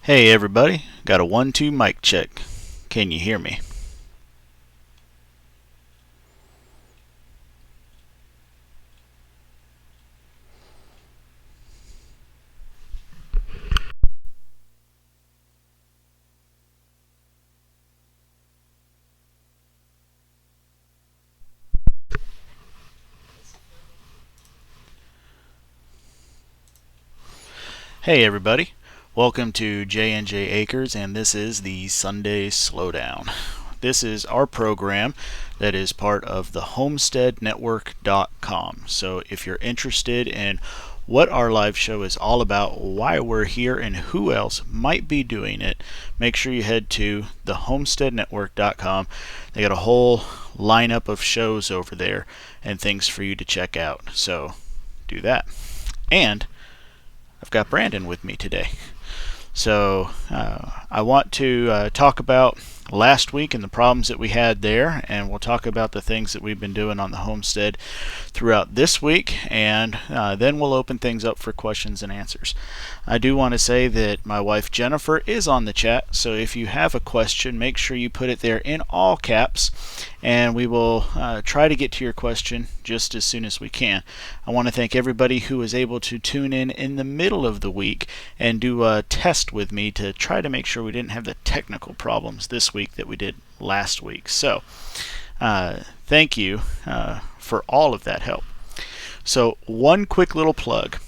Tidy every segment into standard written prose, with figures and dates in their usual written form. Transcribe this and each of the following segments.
Hey everybody, got a 1-2 mic check. Can you hear me? Hey everybody, welcome to J&J Acres, and this is the Sunday Slowdown. This is our program that is part of the homesteadnetwork.com. So if you're interested in what our live show is all about, why we're here, and who else might be doing it, make sure you head to the homesteadnetwork.com. They got a whole lineup of shows over there and things for you to check out. So do that. And I've got Brandon with me today. So I want to talk about last week and the problems that we had there, and we'll talk about the things that we've been doing on the homestead throughout this week, and then we'll open things up for questions and answers. I do want to say that my wife Jennifer is on the chat, so if you have a question, make sure you put it there in all caps, and we will try to get to your question just as soon as we can. I want to thank everybody who was able to tune in the middle of the week and do a test with me to try to make sure we didn't have the technical problems this week that we did last week. So thank you for all of that help. So one quick little plug.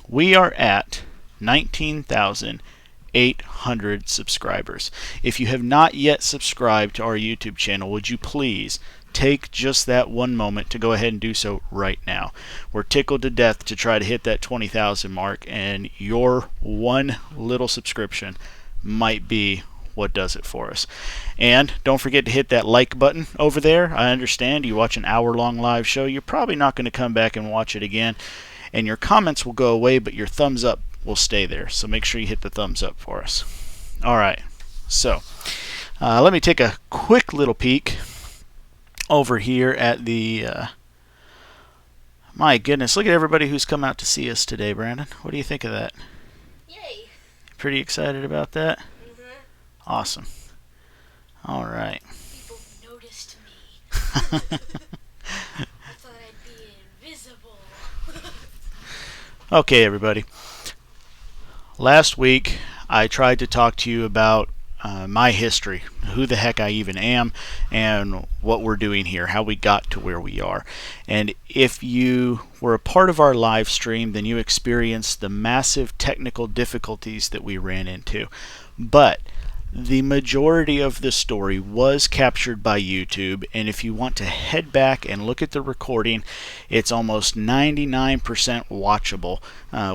We are at 19,800 subscribers. If you have not yet subscribed to our YouTube channel, would you please take just that one moment to go ahead and do so right now. We're tickled to death to try to hit that 20,000 mark, and your one little subscription might be what does it for us. And don't forget to hit that like button over there. I understand you watch an hour-long live show, you're probably not going to come back and watch it again, and your comments will go away, but your thumbs up will stay there. So make sure you hit the thumbs up for us. All right, so let me take a quick little peek over here at the my goodness, look at everybody who's come out to see us today. Brandon, what do you think of that? Yay! Pretty excited about that? Mm-hmm. Awesome. All right. People noticed me. I thought I'd be invisible. Okay, everybody. Last week, I tried to talk to you about my history, who the heck I even am, and what we're doing here, how we got to where we are. And if you were a part of our live stream, then you experienced the massive technical difficulties that we ran into. But the majority of the story was captured by YouTube, and if you want to head back and look at the recording, it's almost 99% watchable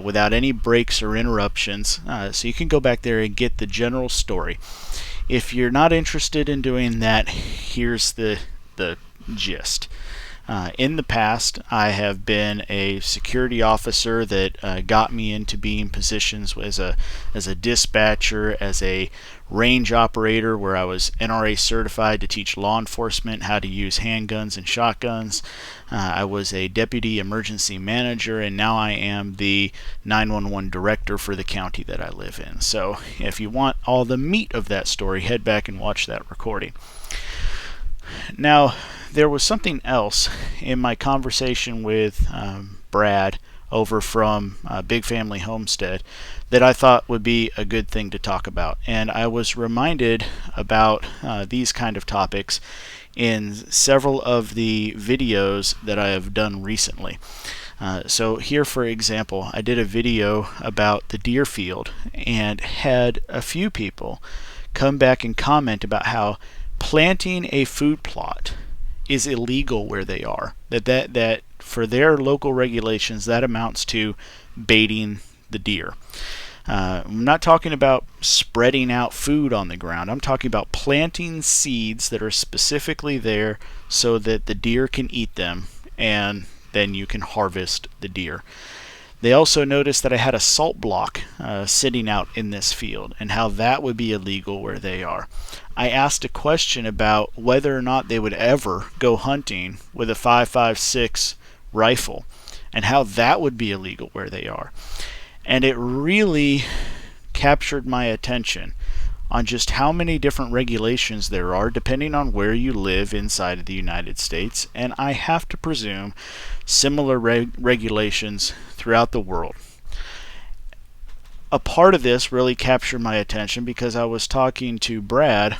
without any breaks or interruptions. So you can go back there and get the general story. If you're not interested in doing that, here's the gist. In the past, I have been a security officer that got me into being positions as a dispatcher, as a range operator, where I was NRA certified to teach law enforcement how to use handguns and shotguns. I was a deputy emergency manager, and now I am the 911 director for the county that I live in. So if you want all the meat of that story, head back and watch that recording. Now, there was something else in my conversation with Brad over from Big Family Homestead that I thought would be a good thing to talk about. And I was reminded about these kind of topics in several of the videos that I have done recently. So here, for example, I did a video about the deer field and had a few people come back and comment about how planting a food plot is illegal where they are. That for their local regulations, that amounts to baiting the deer. I'm not talking about spreading out food on the ground. I'm talking about planting seeds that are specifically there so that the deer can eat them, and then you can harvest the deer. They also noticed that I had a salt block sitting out in this field, and how that would be illegal where they are. I asked a question about whether or not they would ever go hunting with a 5.56 rifle, and how that would be illegal where they are. And it really captured my attention on just how many different regulations there are depending on where you live inside of the United States, and I have to presume similar regulations throughout the world. A part of this really captured my attention because I was talking to Brad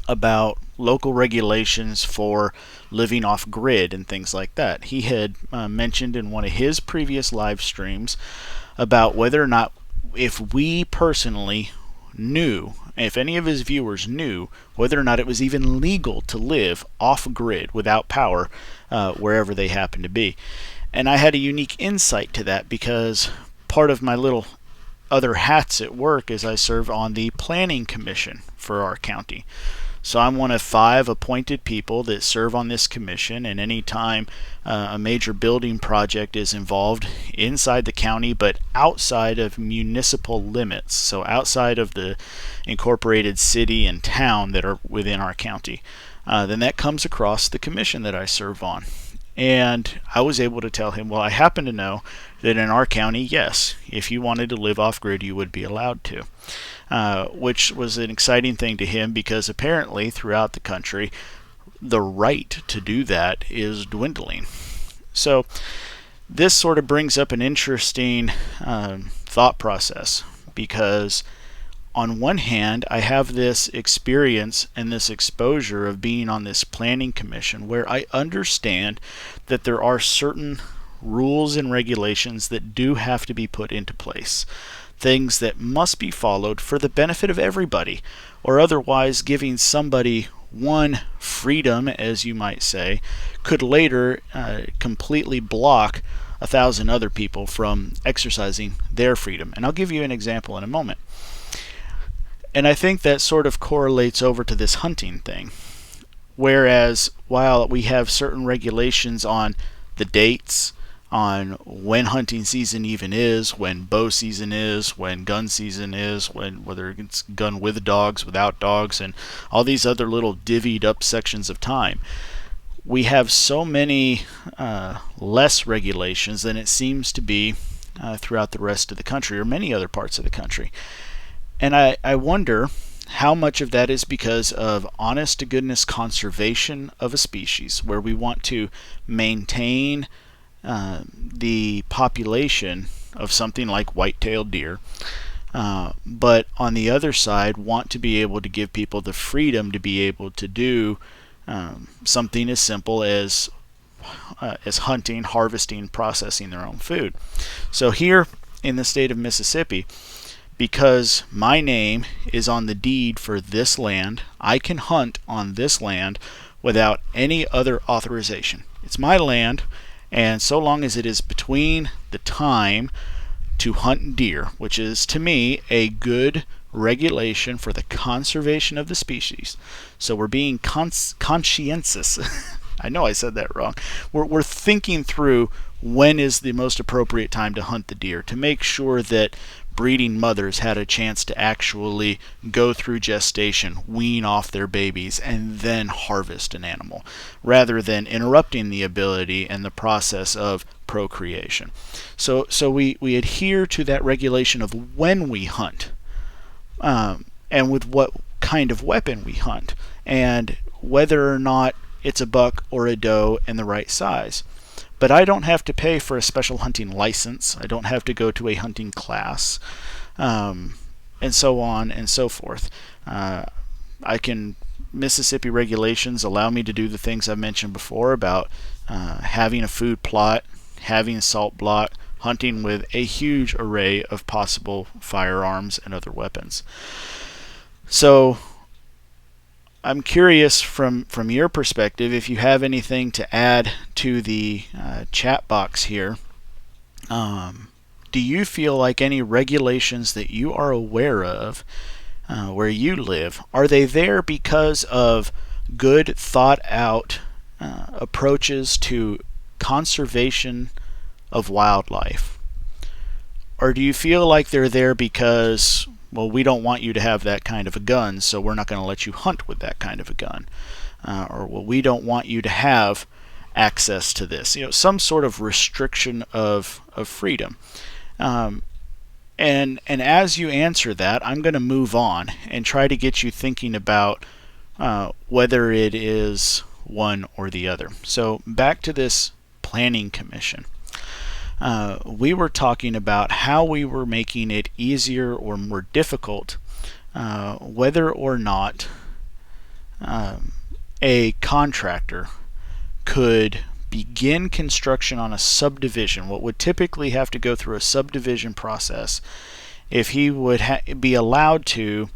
about local regulations for living off grid and things like that. He had mentioned in one of his previous live streams about whether or not, if we personally knew, if any of his viewers knew, whether or not it was even legal to live off grid without power wherever they happen to be. And I had a unique insight to that because part of my little other hats at work is I serve on the planning commission for our county. So I'm one of 5 appointed people that serve on this commission, and any time a major building project is involved inside the county but outside of municipal limits, so outside of the incorporated city and town that are within our county, then that comes across the commission that I serve on. And I was able to tell him, well, I happen to know that in our county, yes, if you wanted to live off grid, you would be allowed to. Which was an exciting thing to him because apparently throughout the country, the right to do that is dwindling. So this sort of brings up an interesting thought process because on one hand, I have this experience and this exposure of being on this planning commission where I understand that there are certain rules and regulations that do have to be put into place. Things that must be followed for the benefit of everybody, or otherwise giving somebody one freedom, as you might say, could later completely block 1,000 other people from exercising their freedom. And I'll give you an example in a moment. And I think that sort of correlates over to this hunting thing. Whereas while we have certain regulations on the dates, on when hunting season even is, when bow season is, when gun season is, whether it's gun with dogs, without dogs, and all these other little divvied up sections of time, we have so many less regulations than it seems to be throughout the rest of the country or many other parts of the country. And I wonder how much of that is because of honest to goodness conservation of a species, where we want to maintain the population of something like white-tailed deer, but on the other side want to be able to give people the freedom to be able to do something as simple as hunting, harvesting, processing their own food. So here in the state of Mississippi, because my name is on the deed for this land, I can hunt on this land without any other authorization. It's my land, and so long as it is between the time to hunt deer, which is to me a good regulation for the conservation of the species. So we're being conscientious. I know I said that wrong. We're thinking through when is the most appropriate time to hunt the deer to make sure that breeding mothers had a chance to actually go through gestation, wean off their babies, and then harvest an animal, rather than interrupting the ability and the process of procreation. So we adhere to that regulation of when we hunt, and with what kind of weapon we hunt, and whether or not it's a buck or a doe and the right size. But I don't have to pay for a special hunting license. I don't have to go to a hunting class, and so on and so forth. Mississippi regulations allow me to do the things I mentioned before about having a food plot, having a salt block, hunting with a huge array of possible firearms and other weapons. So I'm curious from your perspective if you have anything to add to the chat box here. Do you feel like any regulations that you are aware of where you live, are they there because of good thought out approaches to conservation of wildlife? Or do you feel like they're there because, well, we don't want you to have that kind of a gun, so we're not going to let you hunt with that kind of a gun? Or, well, we don't want you to have access to this. Some sort of restriction of freedom. And as you answer that, I'm going to move on and try to get you thinking about whether it is one or the other. So back to this planning commission. We were talking about how we were making it easier or more difficult, whether or not a contractor could begin construction on a subdivision, what would typically have to go through a subdivision process, if he would be allowed to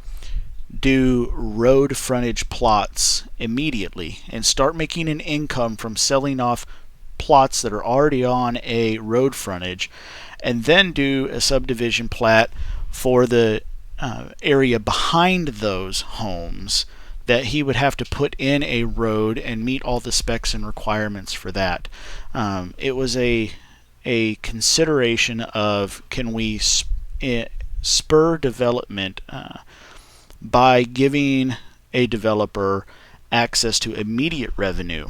do road frontage plots immediately and start making an income from selling off plots that are already on a road frontage, and then do a subdivision plat for the area behind those homes that he would have to put in a road and meet all the specs and requirements for that. It was a consideration of, can we spur development by giving a developer access to immediate revenue,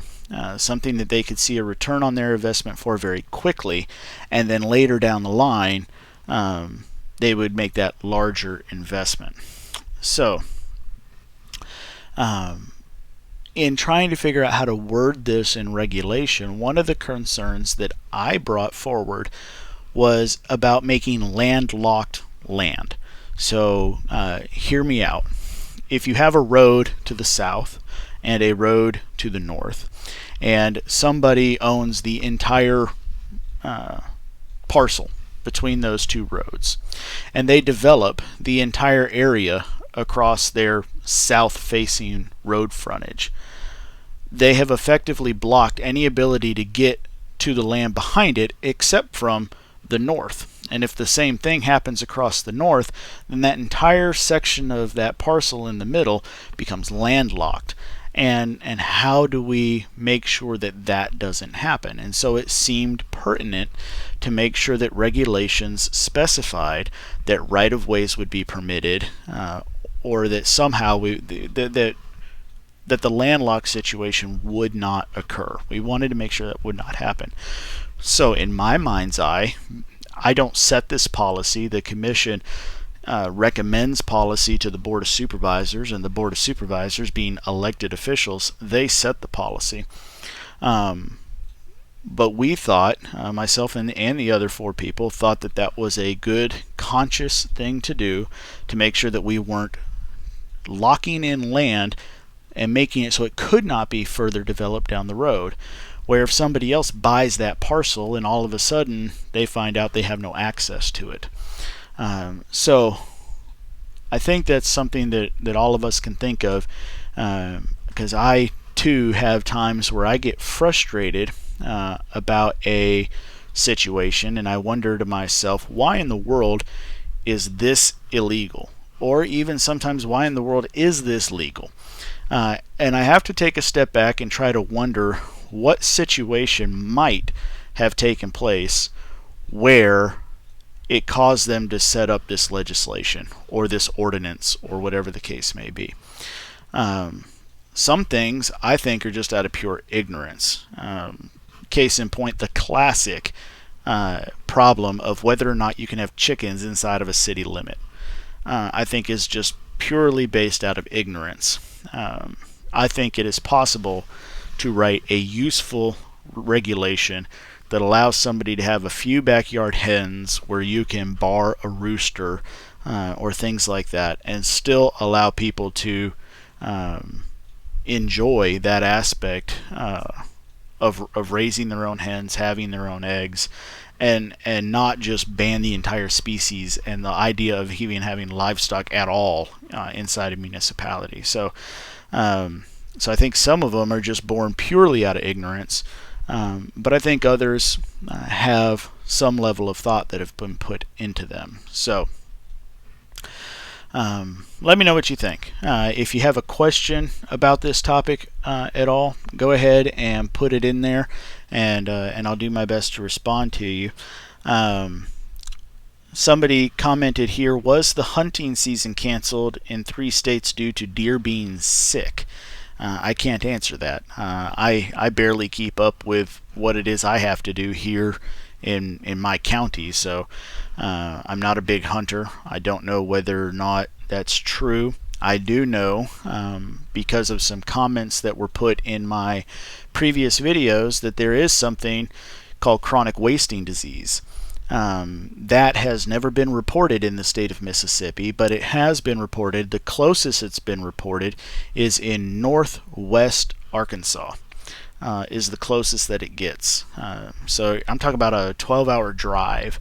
something that they could see a return on their investment for very quickly, and then later down the line they would make that larger investment. So in trying to figure out how to word this in regulation, one of the concerns that I brought forward was about making landlocked land. So hear me out. If you have a road to the south and a road to the north, and somebody owns the entire parcel between those two roads, and they develop the entire area across their south-facing road frontage, they have effectively blocked any ability to get to the land behind it except from the north. And if the same thing happens across the north, then that entire section of that parcel in the middle becomes landlocked. And how do we make sure that that doesn't happen? And so it seemed pertinent to make sure that regulations specified that right-of-ways would be permitted, or that somehow that the landlocked situation would not occur. We wanted to make sure that would not happen. So in my mind's eye, I don't set this policy. The commission recommends policy to the Board of Supervisors, and the Board of Supervisors, being elected officials, they set the policy. But we thought, myself and the other four people, thought that that was a good, conscious thing to do to make sure that we weren't locking in land and making it so it could not be further developed down the road, where if somebody else buys that parcel and all of a sudden they find out they have no access to it. So I think that's something that all of us can think of, because I too have times where I get frustrated about a situation, and I wonder to myself, why in the world is this illegal? Or even sometimes, why in the world is this legal? And I have to take a step back and try to wonder what situation might have taken place where it caused them to set up this legislation or this ordinance or whatever the case may be. Some things I think are just out of pure ignorance. Case in point, the classic problem of whether or not you can have chickens inside of a city limit, I think is just purely based out of ignorance. I think it is possible to write a useful regulation that allows somebody to have a few backyard hens where you can bar a rooster or things like that, and still allow people to enjoy that aspect of raising their own hens, having their own eggs, and not just ban the entire species and the idea of even having livestock at all inside a municipality. So I think some of them are just born purely out of ignorance, but I think others have some level of thought that have been put into them. So let me know what you think. If you have a question about this topic at all, go ahead and put it in there, and I'll do my best to respond to you. Somebody commented here, was the hunting season canceled in 3 states due to deer being sick? I can't answer that. I barely keep up with what it is I have to do here in my county. So I'm not a big hunter. I don't know whether or not that's true. I do know, because of some comments that were put in my previous videos, that there is something called chronic wasting disease. That has never been reported in the state of Mississippi, but it has been reported. The closest it's been reported is in northwest Arkansas. Is the closest that it gets. So I'm talking about a 12-hour drive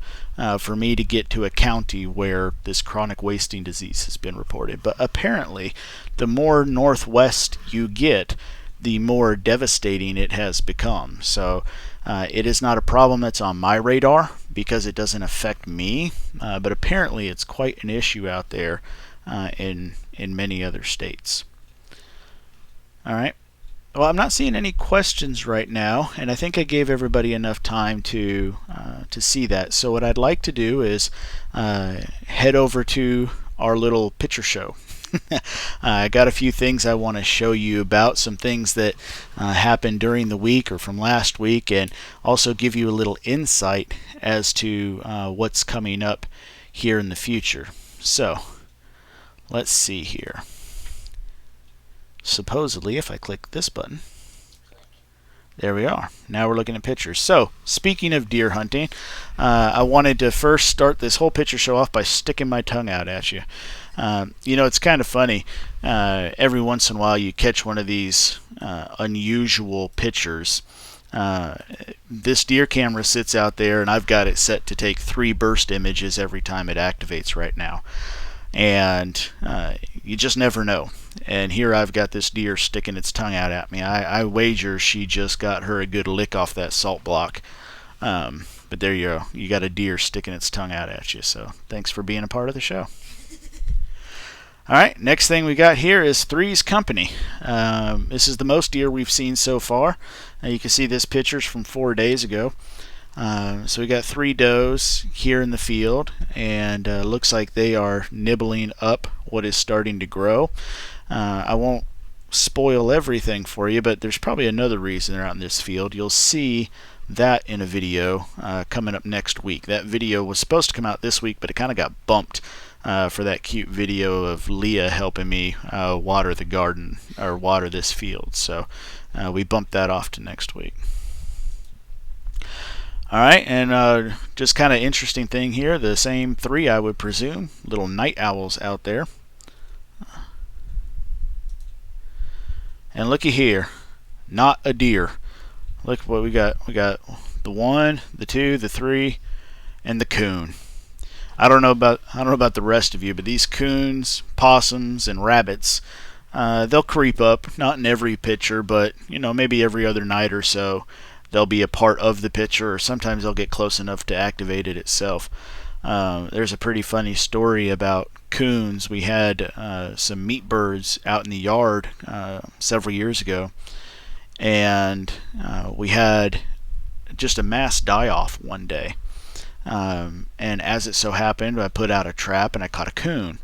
for me to get to a county where this chronic wasting disease has been reported. But apparently, the more northwest you get, the more devastating it has become. So it is not a problem that's on my radar because it doesn't affect me, but apparently it's quite an issue out there in many other states. All right. Well, I'm not seeing any questions right now, and I think I gave everybody enough time to see that. So what I'd like to do is head over to our little picture show. I got a few things I want to show you about, some things that happened during the week or from last week, and also give you a little insight as to what's coming up here in the future. So let's see here. Supposedly, if I click this button, there we are. Now we're looking at pictures. So, speaking of deer hunting, I wanted to first start this whole picture show off by sticking my tongue out at you. You know, it's kind of funny. Every once in a while you catch one of these unusual pictures. This deer camera sits out there, and I've got it set to take 3 burst images every time it activates right now. And you just never know. And here I've got this deer sticking its tongue out at me. I wager she just got her a good lick off that salt block. But there you go. You got a deer sticking its tongue out at you. So thanks for being a part of the show. All right, next thing we got here is Three's Company. This is the most deer we've seen so far. You can see this picture's from 4 days ago. So we got 3 does here in the field, and looks like they are nibbling up what is starting to grow. I won't spoil everything for you, but there's probably another reason they're out in this field. You'll see that in a video coming up next week. That video was supposed to come out this week, but it kind of got bumped for that cute video of Leah helping me water the garden, or water this field. So we bumped that off to next week. Alright, and just kind of interesting thing here, the same 3, I would presume, little night owls out there. And looky here, not a deer. Look what we got. We got the 1, the 2, the 3, and the coon. I don't know about the rest of you, but these coons, possums, and rabbits, they'll creep up. Not in every picture, but you know, maybe every other night or so. They'll be a part of the picture, or sometimes they'll get close enough to activate it itself. There's a pretty funny story about coons. We had some meat birds out in the yard several years ago, and we had just a mass die-off one day. And as it so happened, I put out a trap and I caught a coon,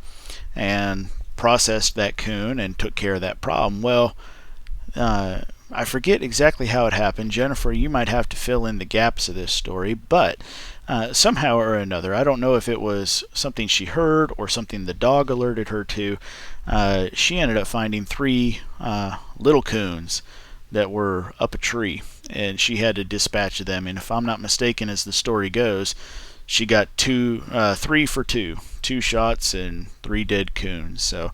and processed that coon and took care of that problem. Well, I forget exactly how it happened. Jennifer, you might have to fill in the gaps of this story, but somehow or another, I don't know if it was something she heard or something the dog alerted her to, she ended up finding 3 little coons that were up a tree, and she had to dispatch them. And if I'm not mistaken, as the story goes, she got 3 for 2 shots and 3 dead coons. So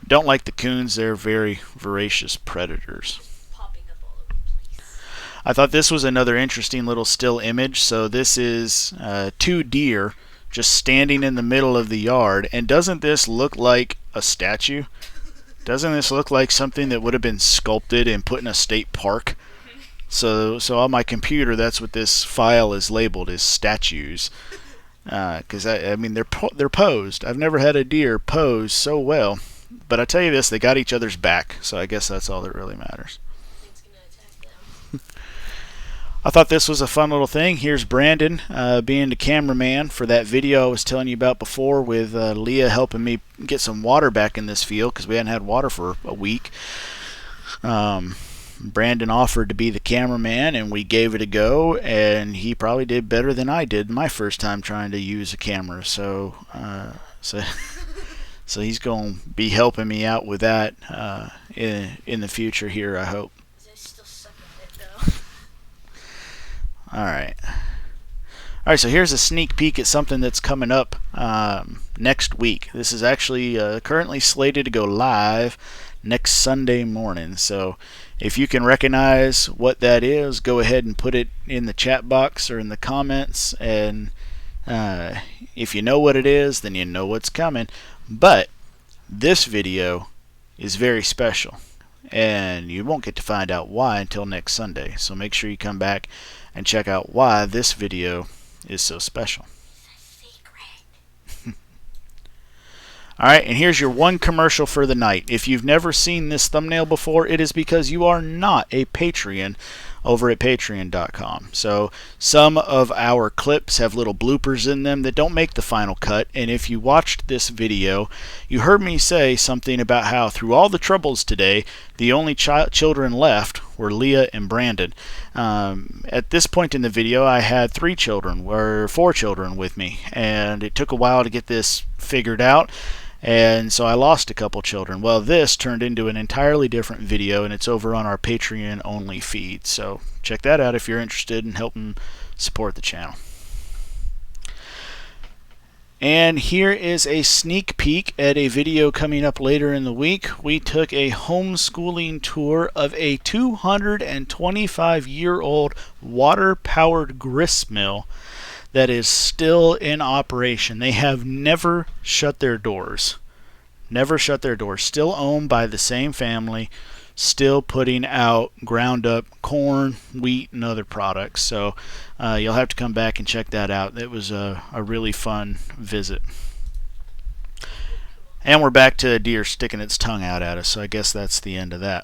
don't like the coons. They're very voracious predators. Popping up all over the place. I thought this was another interesting little still image. So this is 2 deer just standing in the middle of the yard. And doesn't this look like a statue? Doesn't this look like something that would have been sculpted and put in a state park? So on my computer, that's what this file is labeled, as statues. Because I mean, they're posed. I've never had a deer pose so well. But I tell you this, they got each other's back, so I guess that's all that really matters. It's gonna attack them. I thought this was a fun little thing. Here's Brandon being the cameraman for that video I was telling you about before, with Leah helping me get some water back in this field because we hadn't had water for a week. Brandon offered to be the cameraman, and we gave it a go, and he probably did better than I did my first time trying to use a camera. So he's going to be helping me out with that in the future here, I hope. I still suck at it though. All right. All right, so here's a sneak peek at something that's coming up next week. This is actually currently slated to go live next Sunday morning. So if you can recognize what that is, go ahead and put it in the chat box or in the comments. And if you know what it is, then you know what's coming. But this video is very special, and you won't get to find out why until next Sunday. So make sure you come back and check out why this video is so special. Secret. Alright, and here's your one commercial for the night. If you've never seen this thumbnail before, it is because you are not a Patreon over at patreon.com. So some of our clips have little bloopers in them that don't make the final cut, and if you watched this video, you heard me say something about how through all the troubles today, the only children left were Leah and Brandon. At this point in the video, I had 4 children with me, and it took a while to get this figured out. And so I lost a couple children. Well, this turned into an entirely different video, and it's over on our Patreon only feed. So check that out if you're interested in helping support the channel. And here is a sneak peek at a video coming up later in the week. We took a homeschooling tour of a 225-year-old water-powered grist mill that is still in operation. They have never shut their doors. Never shut their doors. Still owned by the same family. Still putting out ground up corn, wheat, and other products. So you'll have to come back and check that out. It was a really fun visit. And we're back to a deer sticking its tongue out at us. So I guess that's the end of that.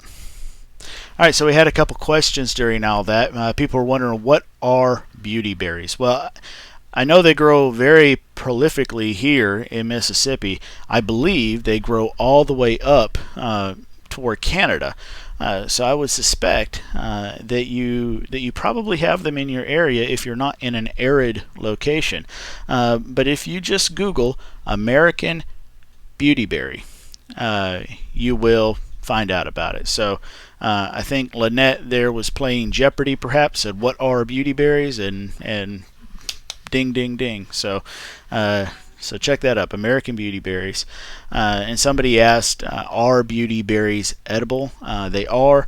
Alright, so we had a couple questions during all that. People were wondering, what are beauty berries? Well, I know they grow very prolifically here in Mississippi. I believe they grow all the way up toward Canada. So I would suspect that you probably have them in your area if you're not in an arid location. But if you just Google American beautyberry, you will find out about it. So I think Lynette there was playing Jeopardy, perhaps, said, what are beautyberries? And ding, ding, ding. So so check that up, American beautyberries. And somebody asked, are beautyberries edible? They are.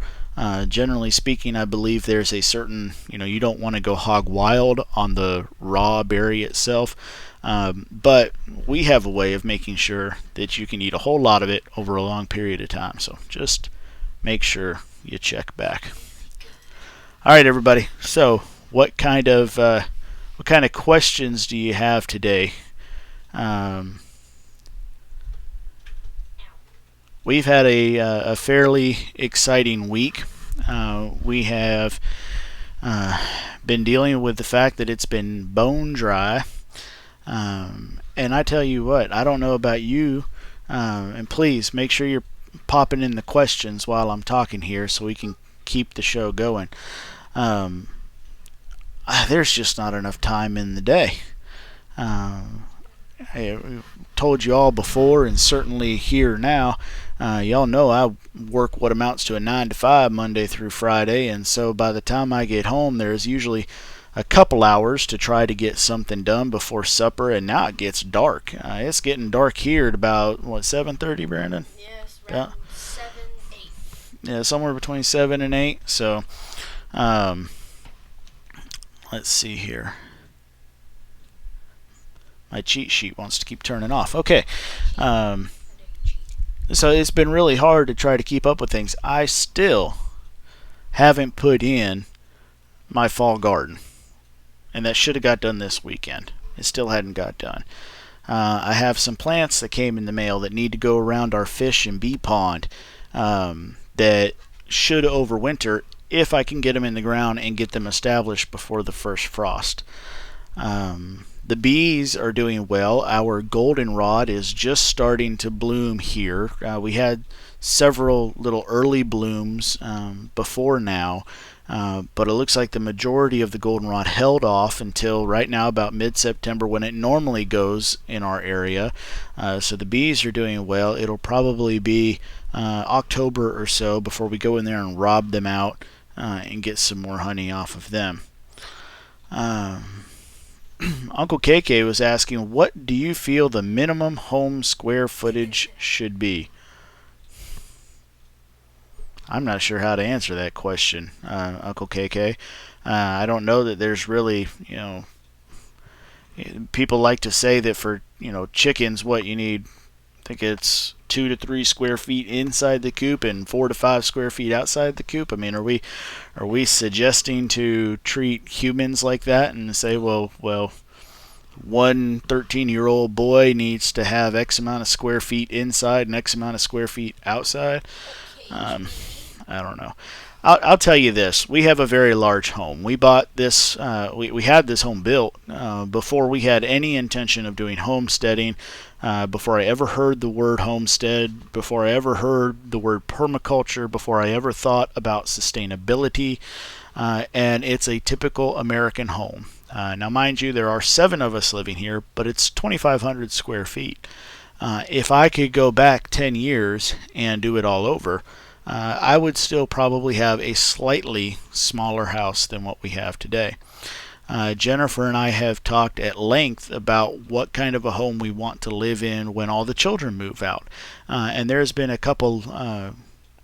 Generally speaking, I believe there's a certain, you don't want to go hog wild on the raw berry itself. But we have a way of making sure that you can eat a whole lot of it over a long period of time. So just make sure you check back. All right, everybody. So what kind of questions do you have today? We've had a fairly exciting week. We have been dealing with the fact that it's been bone dry. And I tell you what, I don't know about you, and please make sure you're popping in the questions while I'm talking here so we can keep the show going. There's just not enough time in the day. I told you all before, and certainly here now, y'all know I work what amounts to a 9 to 5 Monday through Friday, and so by the time I get home, there's usually a couple hours to try to get something done before supper, and now it gets dark. It's getting dark here at about, 7:30, Brandon? Yes, around 7, 8. Yeah, somewhere between 7 and 8. So, let's see here. My cheat sheet wants to keep turning off. Okay. So it's been really hard to try to keep up with things. I still haven't put in my fall garden. And that should have got done this weekend. It still hadn't got done. I have some plants that came in the mail that need to go around our fish and bee pond that should overwinter if I can get them in the ground and get them established before the first frost. The bees are doing well. Our goldenrod is just starting to bloom here. We had several little early blooms before now, but it looks like the majority of the goldenrod held off until right now about mid-September when it normally goes in our area. So the bees are doing well. It'll probably be October or so before we go in there and rob them out and get some more honey off of them. Uncle KK was asking, what do you feel the minimum home square footage should be? I'm not sure how to answer that question, Uncle KK. I don't know that there's really, people like to say that for, chickens, what you need, I think it's 2 to 3 square feet inside the coop and 4 to 5 square feet outside the coop. I mean, are we suggesting to treat humans like that and say, well, one 13-year-old boy needs to have X amount of square feet inside and X amount of square feet outside? I don't know. I'll tell you this. We have a very large home. We bought this, we had this home built before we had any intention of doing homesteading, before I ever heard the word homestead, before I ever heard the word permaculture, before I ever thought about sustainability, and it's a typical American home. Now, mind you, there are 7 of us living here, but it's 2,500 square feet. If I could go back 10 years and do it all over, I would still probably have a slightly smaller house than what we have today. Jennifer and I have talked at length about what kind of a home we want to live in when all the children move out. And there's been a couple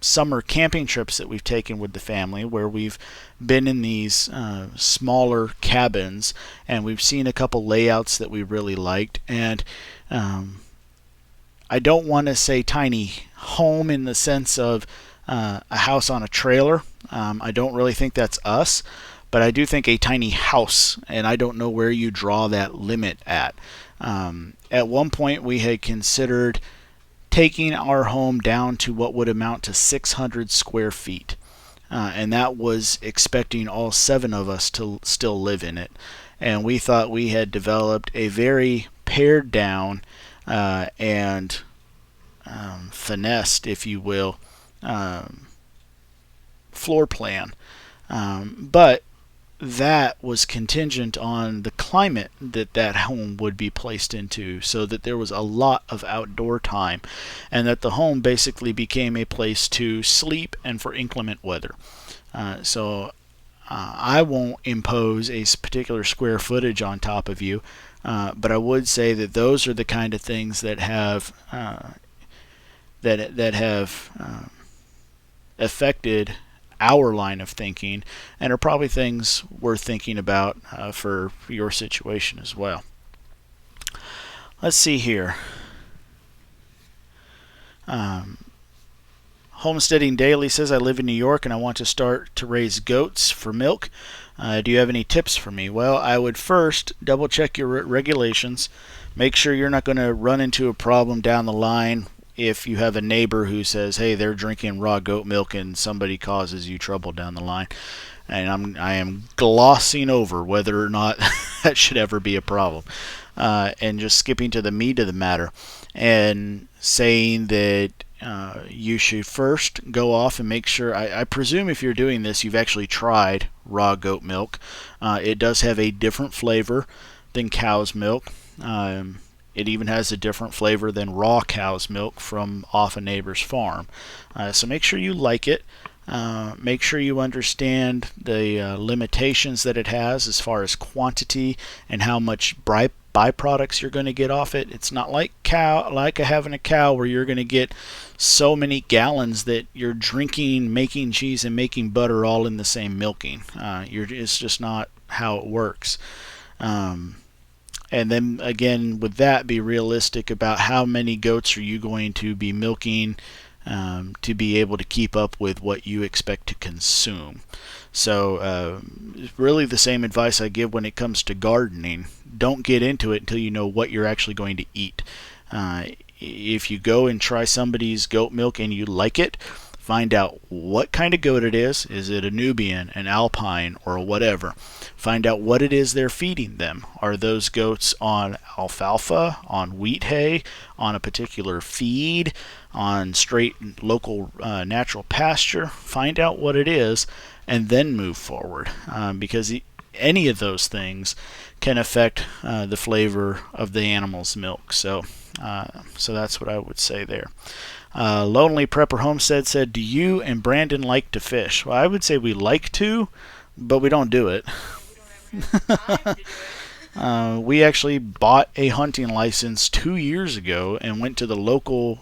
summer camping trips that we've taken with the family where we've been in these smaller cabins, and we've seen a couple layouts that we really liked. And I don't want to say tiny home in the sense of a house on a trailer. I don't really think that's us, but I do think a tiny house, and I don't know where you draw that limit at. At one point, we had considered taking our home down to what would amount to 600 square feet, and that was expecting all 7 of us to still live in it. And we thought we had developed a very pared down and finessed, if you will, floor plan. But that was contingent on the climate that home would be placed into, so that there was a lot of outdoor time, and that the home basically became a place to sleep and for inclement weather. So I won't impose a particular square footage on top of you, but I would say that those are the kind of things that have affected our line of thinking, and are probably things worth thinking about for your situation as well. Let's see here. Homesteading Daily says, I live in New York and I want to start to raise goats for milk. Do you have any tips for me? Well, I would first double check your regulations. Make sure you're not going to run into a problem down the line if you have a neighbor who says, hey, they're drinking raw goat milk, and somebody causes you trouble down the line. And I am glossing over whether or not that should ever be a problem, and just skipping to the meat of the matter and saying that you should first go off and make sure, I presume if you're doing this, you've actually tried raw goat milk. It does have a different flavor than cow's milk. It even has a different flavor than raw cow's milk from off a neighbor's farm. So make sure you like it. Make sure you understand the limitations that it has as far as quantity and how much byproducts you're going to get off it. It's not like having a cow where you're going to get so many gallons that you're drinking, making cheese, and making butter all in the same milking. It's just not how it works. And then again, with that, be realistic about how many goats are you going to be milking to be able to keep up with what you expect to consume. So really the same advice I give when it comes to gardening. Don't get into it until you know what you're actually going to eat. If you go and try somebody's goat milk and you like it, Find out what kind of goat it is. Is it a Nubian, an Alpine, or whatever? Find out what it is they're feeding them. Are those goats on alfalfa, on wheat hay, on a particular feed, on straight local natural pasture? Find out what it is and then move forward, because any of those things can affect the flavor of the animal's milk. So that's what I would say there. Lonely Prepper Homestead said, do you and Brandon like to fish? Well, I would say we like to, but we don't do it. We don't ever have time to do it. We actually bought a hunting license 2 years ago and went to the local.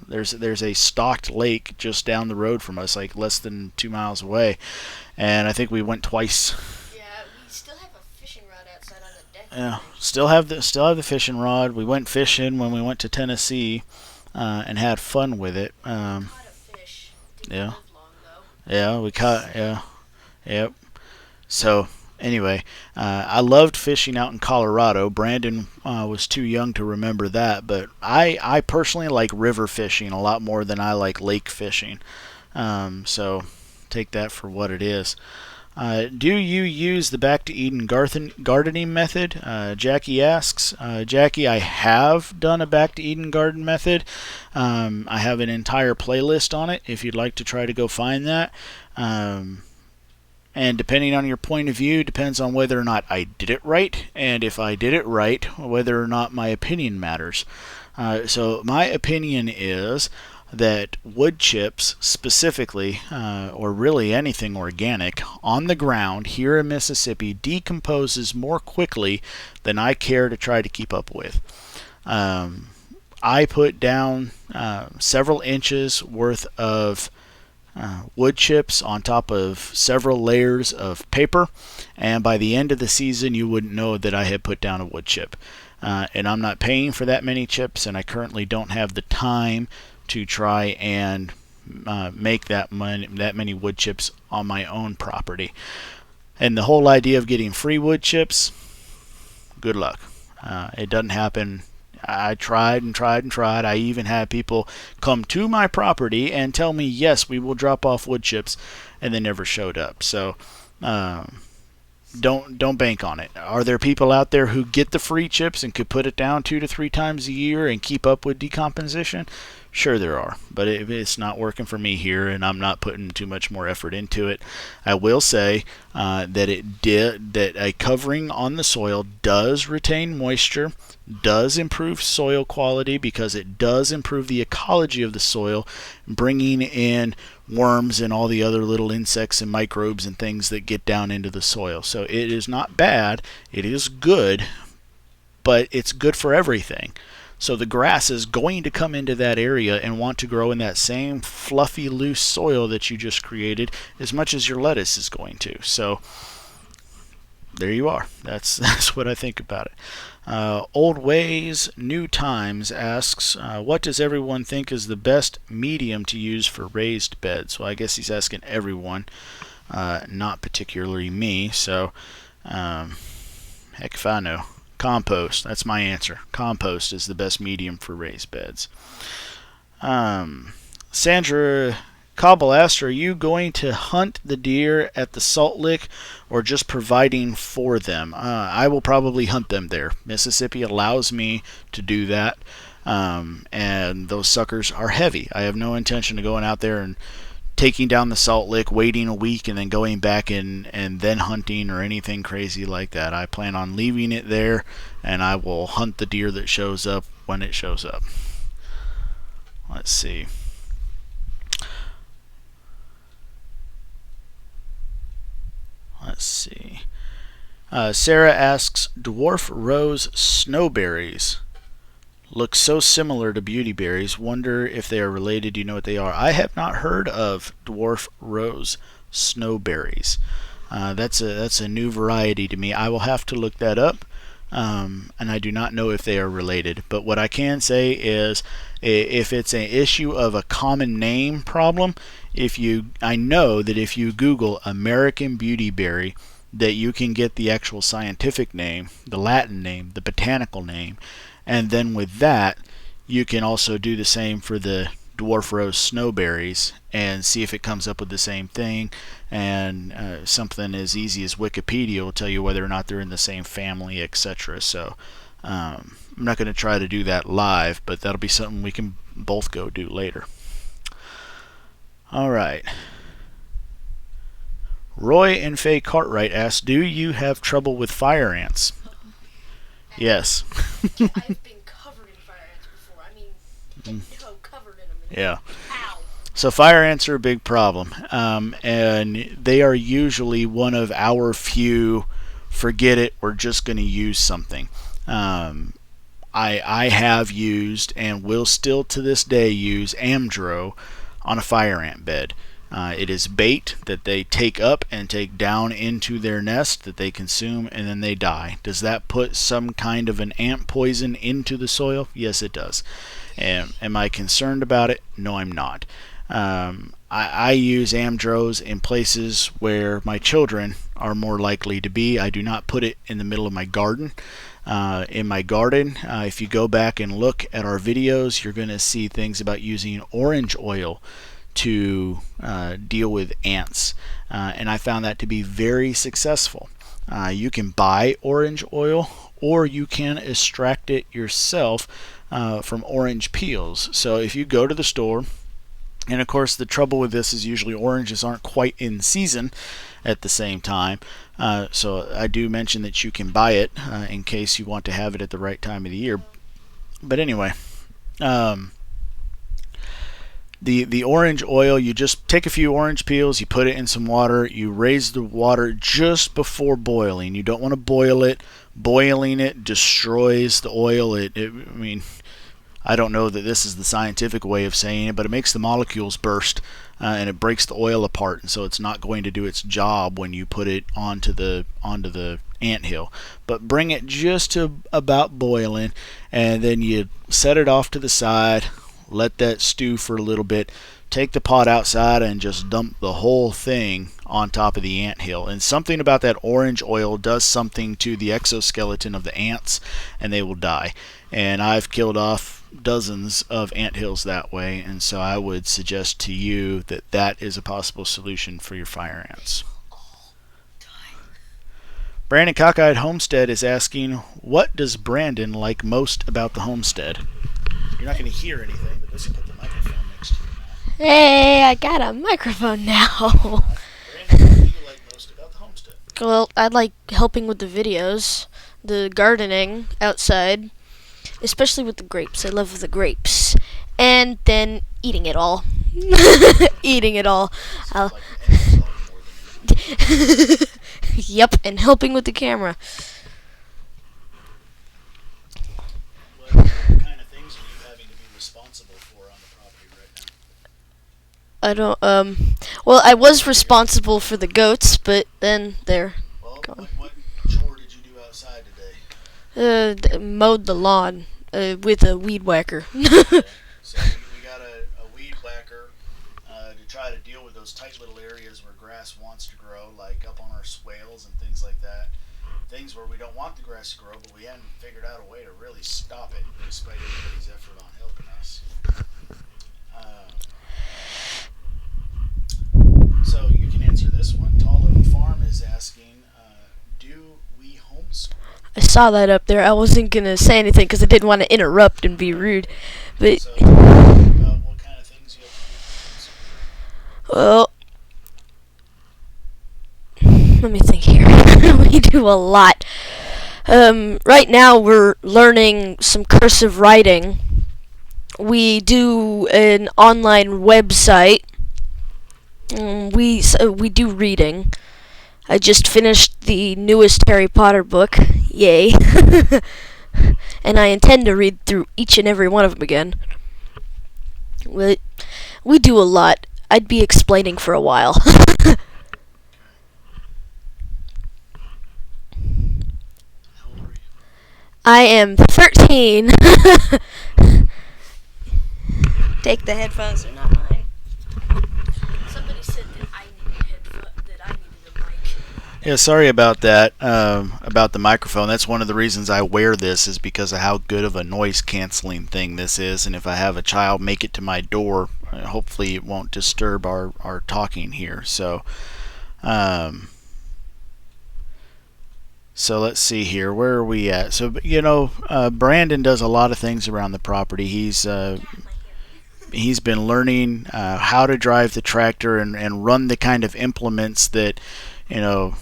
There's a stocked lake just down the road from us, like less than 2 miles away, and I think we went twice. Yeah, we still have a fishing rod outside on the deck. Yeah, still have the fishing rod. We went fishing when we went to Tennessee, and had fun with it. Caught a fish. Didn't Yeah. live long though. Yeah, we caught. Yeah, yep. So anyway, I loved fishing out in Colorado. Brandon was too young to remember that, but I personally like river fishing a lot more than I like lake fishing. So take that for what it is. Do you use the Back to Eden gardening method? Jackie asks. Jackie, I have done a Back to Eden garden method. I have an entire playlist on it if you'd like to try to go find that. And depending on your point of view, depends on whether or not I did it right, and if I did it right, whether or not my opinion matters. So my opinion is that wood chips specifically, or really anything organic, on the ground here in Mississippi decomposes more quickly than I care to try to keep up with. I put down several inches worth of wood chips on top of several layers of paper, and by the end of the season you wouldn't know that I had put down a wood chip. And I'm not paying for that many chips, and I currently don't have the time to try and make that many wood chips on my own property. And the whole idea of getting free wood chips, good luck. It doesn't happen. I tried and tried and tried. I even had people come to my property and tell me, yes, we will drop off wood chips, and they never showed up. So don't bank on it. Are there people out there who get the free chips and could put it down 2 to 3 times a year and keep up with decomposition? Sure there are, but it's not working for me here, and I'm not putting too much more effort into it. I will say that a covering on the soil does retain moisture, does improve soil quality because it does improve the ecology of the soil, bringing in worms and all the other little insects and microbes and things that get down into the soil. So it is not bad, it is good, but it's good for everything. So the grass is going to come into that area and want to grow in that same fluffy, loose soil that you just created as much as your lettuce is going to. So there you are. That's what I think about it. Old Ways, New Times asks, what does everyone think is the best medium to use for raised beds? Well, I guess he's asking everyone, not particularly me. So, heck if I know. Compost. That's my answer. Compost is the best medium for raised beds. Sandra Cobble asked, are you going to hunt the deer at the Salt Lick or just providing for them? I will probably hunt them there. Mississippi allows me to do that, and those suckers are heavy. I have no intention of going out there and taking down the Salt Lick, waiting a week, and then going back and then hunting or anything crazy like that. I plan on leaving it there, and I will hunt the deer that shows up when it shows up. Let's see. Sarah asks, dwarf rose snowberries look so similar to beautyberries. Wonder if they are related. Do you know what they are? I have not heard of dwarf rose snowberries. That's a new variety to me. I will have to look that up, and I do not know if they are related. But what I can say is, if it's an issue of a common name problem, I know that if you Google American beautyberry, that you can get the actual scientific name, the Latin name, the botanical name. And then with that, you can also do the same for the dwarf rose snowberries and see if it comes up with the same thing. And something as easy as Wikipedia will tell you whether or not they're in the same family, etc. So I'm not going to try to do that live, but that'll be something we can both go do later. All right. Roy and Faye Cartwright asked, do you have trouble with fire ants? Yes. I've been covered in fire ants before. I mean, no, covered in them. Yeah. Ow. So fire ants are a big problem, and they are usually one of our few forget it, we're just going to use something. I have used and will still to this day use Amdro on a fire ant bed. It is bait that they take up and take down into their nest that they consume, and then they die. Does that put some kind of an ant poison into the soil? Yes, it does. Am I concerned about it? No, I'm not. I use Amdros in places where my children are more likely to be. I do not put it in the middle of my garden. In my garden, if you go back and look at our videos, you're going to see things about using orange oil to deal with ants, and I found that to be very successful. You can buy orange oil, or you can extract it yourself from orange peels. So if you go to the store, and of course the trouble with this is usually oranges aren't quite in season at the same time, so I do mention that you can buy it in case you want to have it at the right time of the year. But anyway, the orange oil, you just take a few orange peels, you put it in some water, you raise the water just before boiling. You don't want to boil it. Boiling it destroys the oil. I mean, I don't know that this is the scientific way of saying it, but it makes the molecules burst and it breaks the oil apart, and so it's not going to do its job when you put it onto the anthill. But bring it just to about boiling, and then you set it off to the side. Let that stew for a little bit. Take the pot outside and just dump the whole thing on top of the anthill. And something about that orange oil does something to the exoskeleton of the ants, and they will die. And I've killed off dozens of anthills that way, and so I would suggest to you that that is a possible solution for your fire ants. Brandon Cockeyed Homestead is asking, what does Brandon like most about the homestead? You're not going to hear anything, but let's put the microphone next to you now. Hey, I got a microphone now. Brandon, what do you like most about the homestead? Well, I like helping with the videos, the gardening outside, especially with the grapes. I love the grapes. And then eating it all. Eating it all. Sounds like an ant more than anything. Yep, and helping with the camera. What kind of things are you having to be responsible for on the property right now? I don't, well, I was responsible for the goats, but then they're Well, gone. what chore did you do outside today? Mowed the lawn, with a weed whacker. So we got a weed whacker to try to deal with those tight little areas where grass wants to grow, like up on our swales and things like that. Things where we don't want the grass to grow, but we hadn't figured out a way to really stop it, despite everybody's effort on helping us. So you can answer this one. Tall Oak Farm is asking, do we homeschool? I saw that up there. I wasn't gonna say anything because I didn't want to interrupt and be rude. But, So, about what kind of things you have to do for homeschool? well, let me think here. We do a lot. Right now we're learning some cursive writing. We do an online website. We do reading. I just finished the newest Harry Potter book. Yay. And I intend to read through each and every one of them again. We do a lot. I'd be explaining for a while. How old are you? I am 13. Take the headphones, they're not mine. Somebody said that I needed a mic. Yeah, sorry about that. About the microphone. That's one of the reasons I wear this is because of how good of a noise canceling thing this is. And if I have a child make it to my door, hopefully it won't disturb our talking here. Um, so let's see here. Where are we at? So Brandon does a lot of things around the property. He's been learning how to drive the tractor and run the kind of implements that you know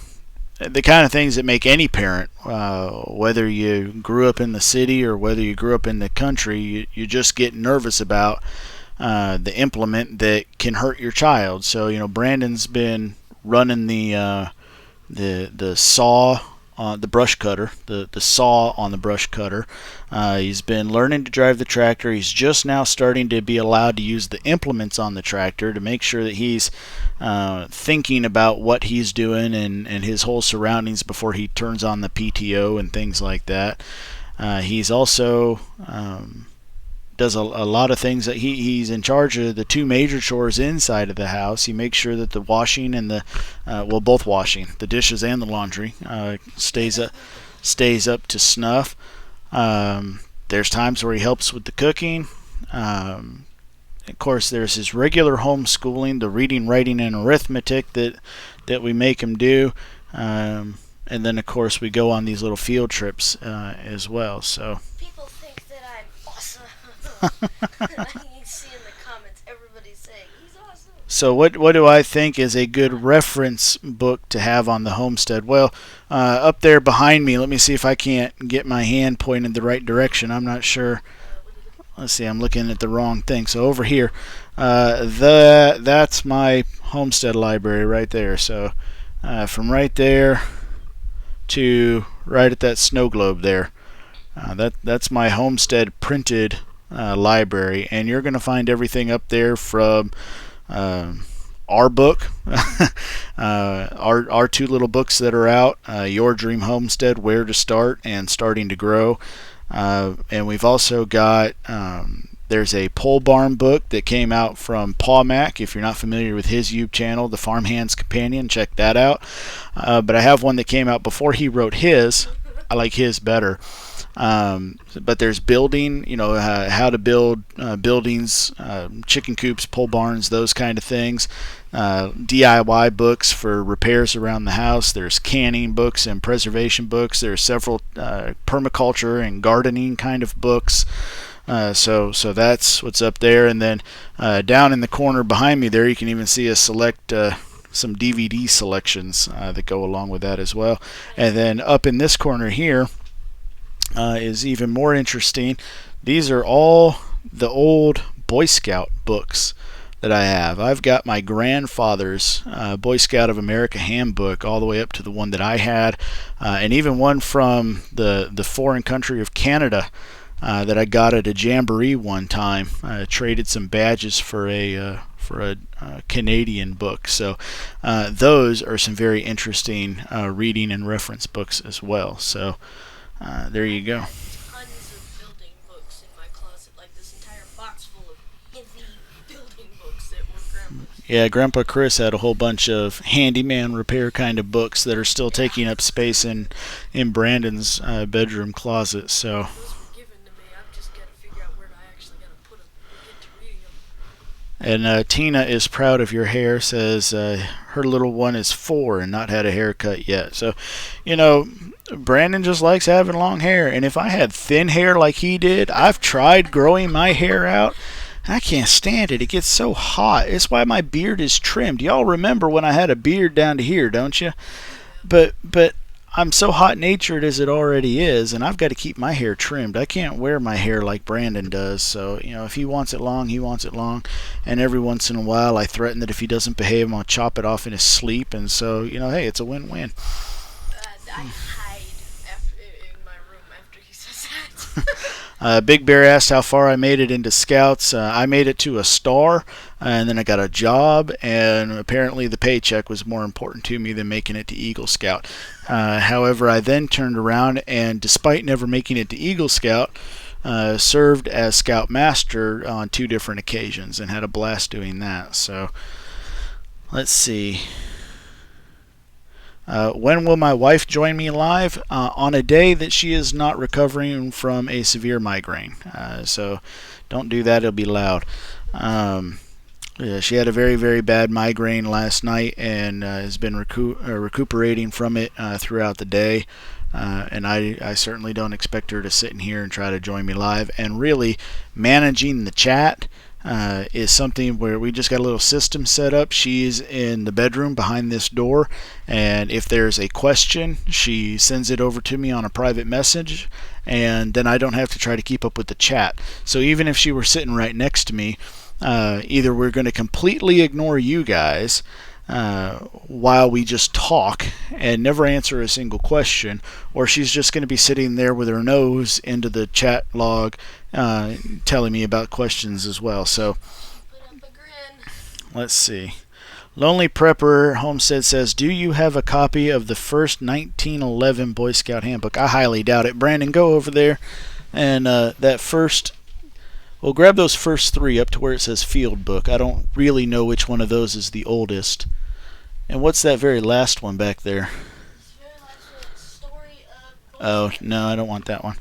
the kind of things that make any parent, whether you grew up in the city or whether you grew up in the country, you just get nervous about the implement that can hurt your child. So Brandon's been running the saw on the brush cutter, the saw on the brush cutter. He's been learning to drive the tractor. He's just now starting to be allowed to use the implements on the tractor to make sure that he's thinking about what he's doing and his whole surroundings before he turns on the PTO and things like that. He's also does a lot of things that he's in charge of the two major chores inside of the house. He makes sure that the washing and the both washing, the dishes and the laundry, stays up to snuff. There's times where he helps with the cooking. Of course, there's his regular homeschooling, the reading, writing, and arithmetic that we make him do. And then, of course, we go on these little field trips as well. So. People think that I'm awesome. I can see in the comments everybody saying he's awesome. So what do I think is a good reference book to have on the homestead? Well, up there behind me, let me see if I can't get my hand pointed the right direction. I'm not sure. Let's see, I'm looking at the wrong thing. So over here, that's my homestead library right there. So from right there to right at that snow globe there, that's my homestead printed library, and you're going to find everything up there from our book, our two little books that are out, Your Dream Homestead, Where to Start, and Starting to Grow. And we've also got there's a pole barn book that came out from Paw Mac. If you're not familiar with his YouTube channel, The Farm Hand's Companion, check that out. But I have one that came out before he wrote his. I like his better. But there's building, how to build buildings, chicken coops, pole barns, those kind of things. DIY books for repairs around the house. There's canning books and preservation books. There's several permaculture and gardening kind of books. So that's what's up there. And then down in the corner behind me there, you can even see a select some DVD selections that go along with that as well. And then up in this corner here is even more interesting. These are all the old Boy Scout books that I have. I've got my grandfather's Boy Scout of America handbook all the way up to the one that I had, and even one from the foreign country of Canada that I got at a jamboree one time. I traded some badges for a Canadian book. So those are some very interesting reading and reference books as well. So there you go. Tons of building books in my closet, like this entire box full of heavy building books that were Grandpa's. Yeah, Grandpa Chris had a whole bunch of handyman repair kind of books that are still taking up space in Brandon's bedroom closet. So. Those were given to me. I've just got to figure out where I actually got to put them and get to reading them. And Tina is proud of your hair, says her little one is 4 and not had a haircut yet. So, Brandon just likes having long hair. And if I had thin hair like he did, I've tried growing my hair out. And I can't stand it. It gets so hot. It's why my beard is trimmed. Y'all remember when I had a beard down to here, don't you? But I'm so hot-natured as it already is, and I've got to keep my hair trimmed. I can't wear my hair like Brandon does. So, if he wants it long, he wants it long. And every once in a while, I threaten that if he doesn't behave, I'm going to chop it off in his sleep. And so, hey, it's a win-win. I hide in my room after he says that. Big Bear asked how far I made it into Scouts. I made it to a star, and then I got a job, and apparently the paycheck was more important to me than making it to Eagle Scout. However, I then turned around, and despite never making it to Eagle Scout, served as Scout Master on 2 different occasions and had a blast doing that. So, let's see. When will my wife join me live? On a day that she is not recovering from a severe migraine. So don't do that, it'll be loud. Yeah, she had a very, very bad migraine last night and has been recuperating from it throughout the day. And I certainly don't expect her to sit in here and try to join me live. And really, managing the chat is something where we just got a little system set up. She's in the bedroom behind this door, and if there's a question, she sends it over to me on a private message, and then I don't have to try to keep up with the chat. So even if she were sitting right next to me, either we're going to completely ignore you guys while we just talk and never answer a single question, or she's just going to be sitting there with her nose into the chat log telling me about questions as well. So Put up a grin. let's see. Lonely Prepper Homestead says, do you have a copy of the first 1911 Boy Scout handbook? I highly doubt it. Brandon, go over there and that first, well, grab those first three up to where it says field book. I don't really know which one of those is the oldest. And what's that very last one back there? It's very much a story of. Oh, no, I don't want that one.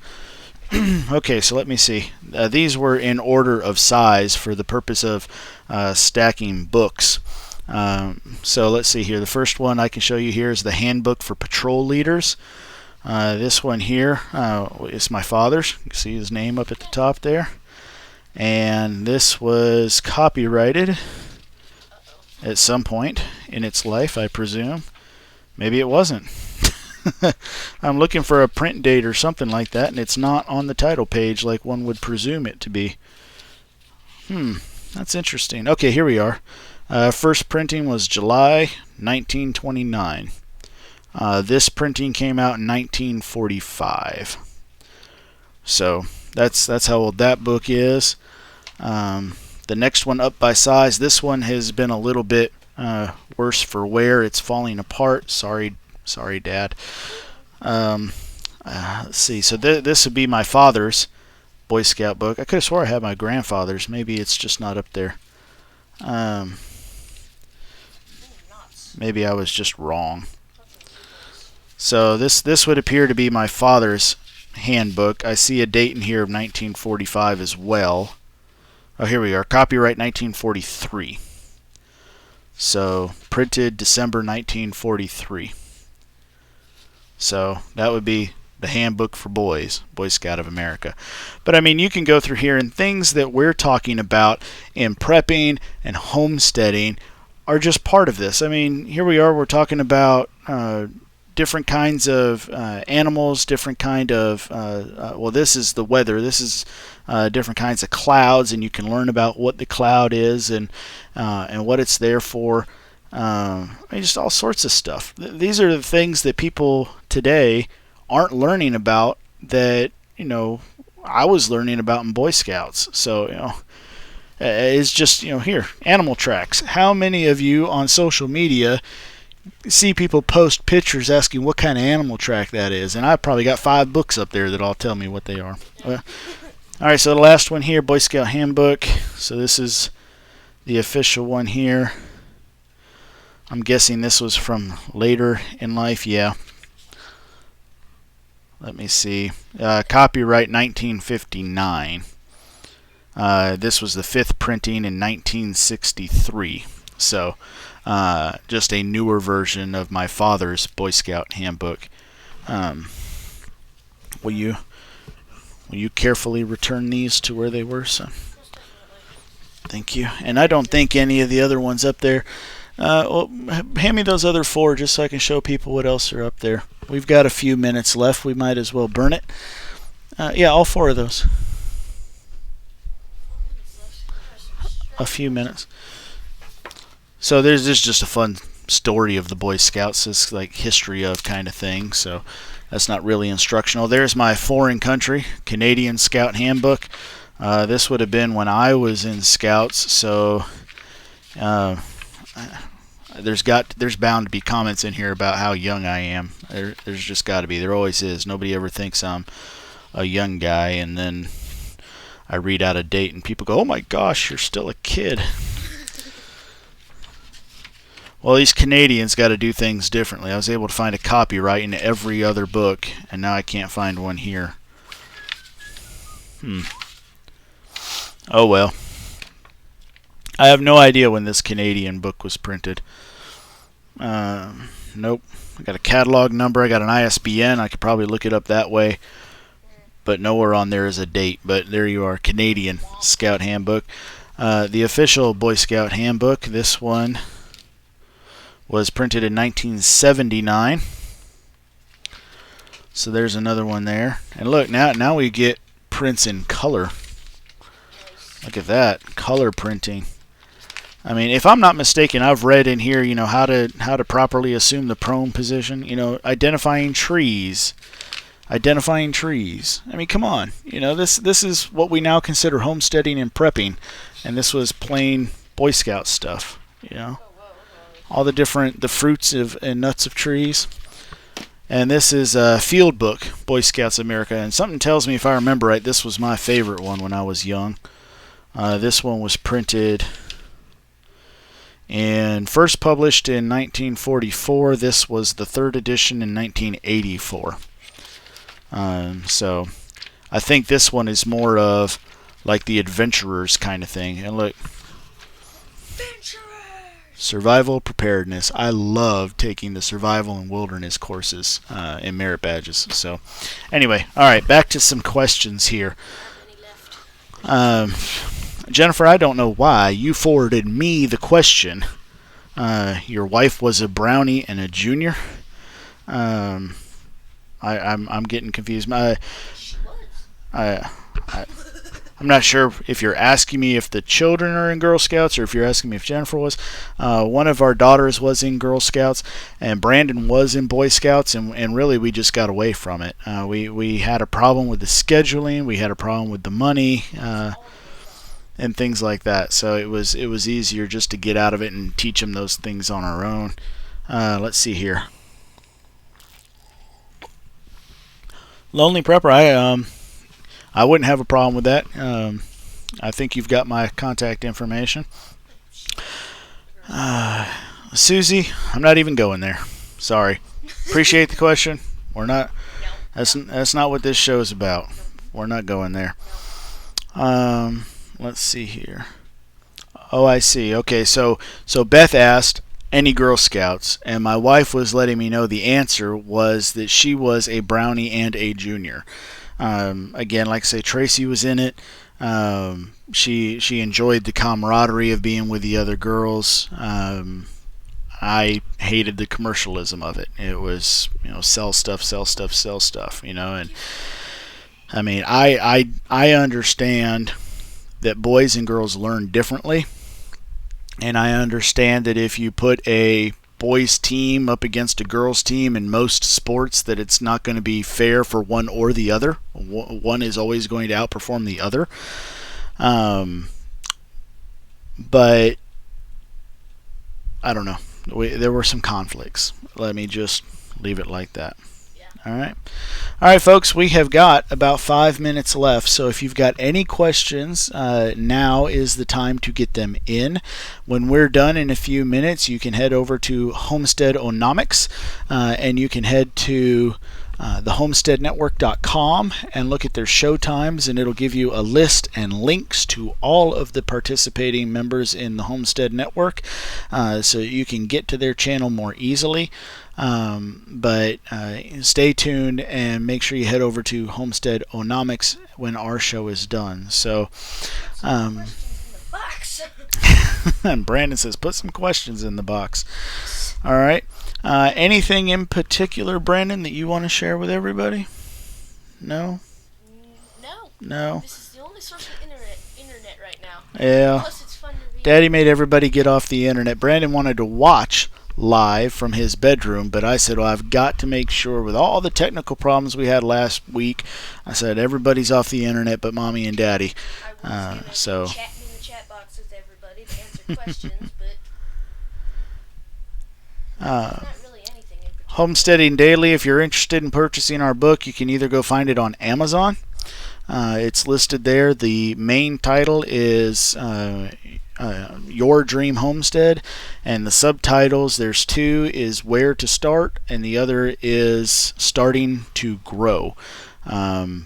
Okay, so let me see. These were in order of size for the purpose of stacking books. So let's see here. The first one I can show you here is the Handbook for Patrol Leaders. This one here is my father's. You can see his name up at the top there. And this was copyrighted at some point in its life, I presume. Maybe it wasn't. I'm looking for a print date or something like that, and it's not on the title page like one would presume it to be. That's interesting. Okay, here we are. First printing was July 1929. This printing came out in 1945. So that's how old that book is. The next one up by size. This one has been a little bit worse for wear. It's falling apart. Sorry, Dad. Let's see. So this would be my father's Boy Scout book. I could have swore I had my grandfather's. Maybe it's just not up there. Maybe I was just wrong. So this would appear to be my father's handbook. I see a date in here of 1945 as well. Oh, here we are. Copyright 1943. So printed December 1943. So that would be the Handbook for Boys, Boy Scout of America. But I mean, you can go through here, and things that we're talking about in prepping and homesteading are just part of this. I mean, here we are, we're talking about different kinds of animals, different kind of, well, this is the weather. This is different kinds of clouds, and you can learn about what the cloud is and what it's there for. I mean, just all sorts of stuff. These are the things that people today aren't learning about that, I was learning about in Boy Scouts. So, it's just, here, animal tracks. How many of you on social media see people post pictures asking what kind of animal track that is? And I've probably got 5 books up there that all tell me what they are. Well, all right, so the last one here, Boy Scout Handbook. So this is the official one here. I'm guessing this was from later in life. Yeah. Let me see. Copyright 1959. This was the 5th printing in 1963. So just a newer version of my father's Boy Scout handbook. Will you carefully return these to where they were, son? Thank you. And I don't think any of the other ones up there. Well, hand me those other 4 just so I can show people what else are up there. We've got a few minutes left. We might as well burn it. Yeah, all 4 of those. A few minutes. So there's just a fun story of the Boy Scouts. It's like history of kind of thing. So that's not really instructional. There's my foreign country Canadian Scout Handbook. This would have been when I was in Scouts. So there's bound to be comments in here about how young I am. There's just got to be. There always is. Nobody ever thinks I'm a young guy, and then I read out a date and people go, "Oh my gosh, you're still a kid." Well, these Canadians got to do things differently. I was able to find a copyright in every other book, and now I can't find one here. Oh well. I have no idea when this Canadian book was printed. Nope. I got a catalog number. I got an ISBN. I could probably look it up that way. But nowhere on there is a date. But there you are, Canadian Scout Handbook. The official Boy Scout Handbook, this one was printed in 1979. So there's another one there. And look, now we get prints in color. Look at that, color printing. I mean, if I'm not mistaken, I've read in here, how to properly assume the prone position. Identifying trees. I mean, come on. This is what we now consider homesteading and prepping, and this was plain Boy Scout stuff. All the fruits and nuts of trees. And this is a field book, Boy Scouts America. And something tells me, if I remember right, this was my favorite one when I was young. This one was printed and first published in 1944. This was the third edition in 1984. So I think this one is more of like the adventurers kind of thing. And look. Survival preparedness. I love taking the survival and wilderness courses in merit badges. So anyway, all right, back to some questions here. Jennifer, I don't know why you forwarded me the question. Your wife was a brownie and a junior. I'm getting confused. I'm not sure if you're asking me if the children are in Girl Scouts or if you're asking me if Jennifer was. One of our daughters was in Girl Scouts, and Brandon was in Boy Scouts, and really we just got away from it. We had a problem with the scheduling, we had a problem with the money, and things like that. So it was easier just to get out of it and teach them those things on our own. Let's see here. Lonely Prepper, I wouldn't have a problem with that. I think you've got my contact information. Susie, I'm not even going there. Sorry. Appreciate the question. We're not. That's not what this show is about. We're not going there. Let's see here. Oh, I see. Okay, so Beth asked any Girl Scouts, and my wife was letting me know the answer was that she was a brownie and a junior. Again, like I say, Tracy was in it. She enjoyed the camaraderie of being with the other girls. I hated the commercialism of it. It was, sell stuff, and I mean, I understand that boys and girls learn differently, and I understand that if you put a boys team up against a girls team in most sports, that it's not going to be fair for one or the other. One is always going to outperform the other. But I don't know. There were some conflicts. Let me just leave it like that. All right, folks, we have got about 5 minutes left, so if you've got any questions, now is the time to get them in. When we're done in a few minutes, you can head over to Homestead Onomics, and you can head to thehomesteadnetwork.com and look at their show times, and it'll give you a list and links to all of the participating members in the Homestead Network, so you can get to their channel more easily. But stay tuned and make sure you head over to Homestead Onomics when our show is done. So, and Brandon says, put some questions in the box. All right. Anything in particular, Brandon, that you want to share with everybody? No? No. This is the only source of internet right now. Yeah. Plus, it's fun to read. Daddy made everybody get off the internet. Brandon wanted to watch live from his bedroom, but I said, well, I've got to make sure with all the technical problems we had last week, I said everybody's off the internet but mommy and daddy. I was chatting in the chat box with everybody to answer questions, but not really anything in particular. Homesteading Daily, if you're interested in purchasing our book, you can either go find it on Amazon. It's listed there. The main title is Your Dream Homestead, and the subtitles, there's two, is Where to Start, and the other is Starting to Grow.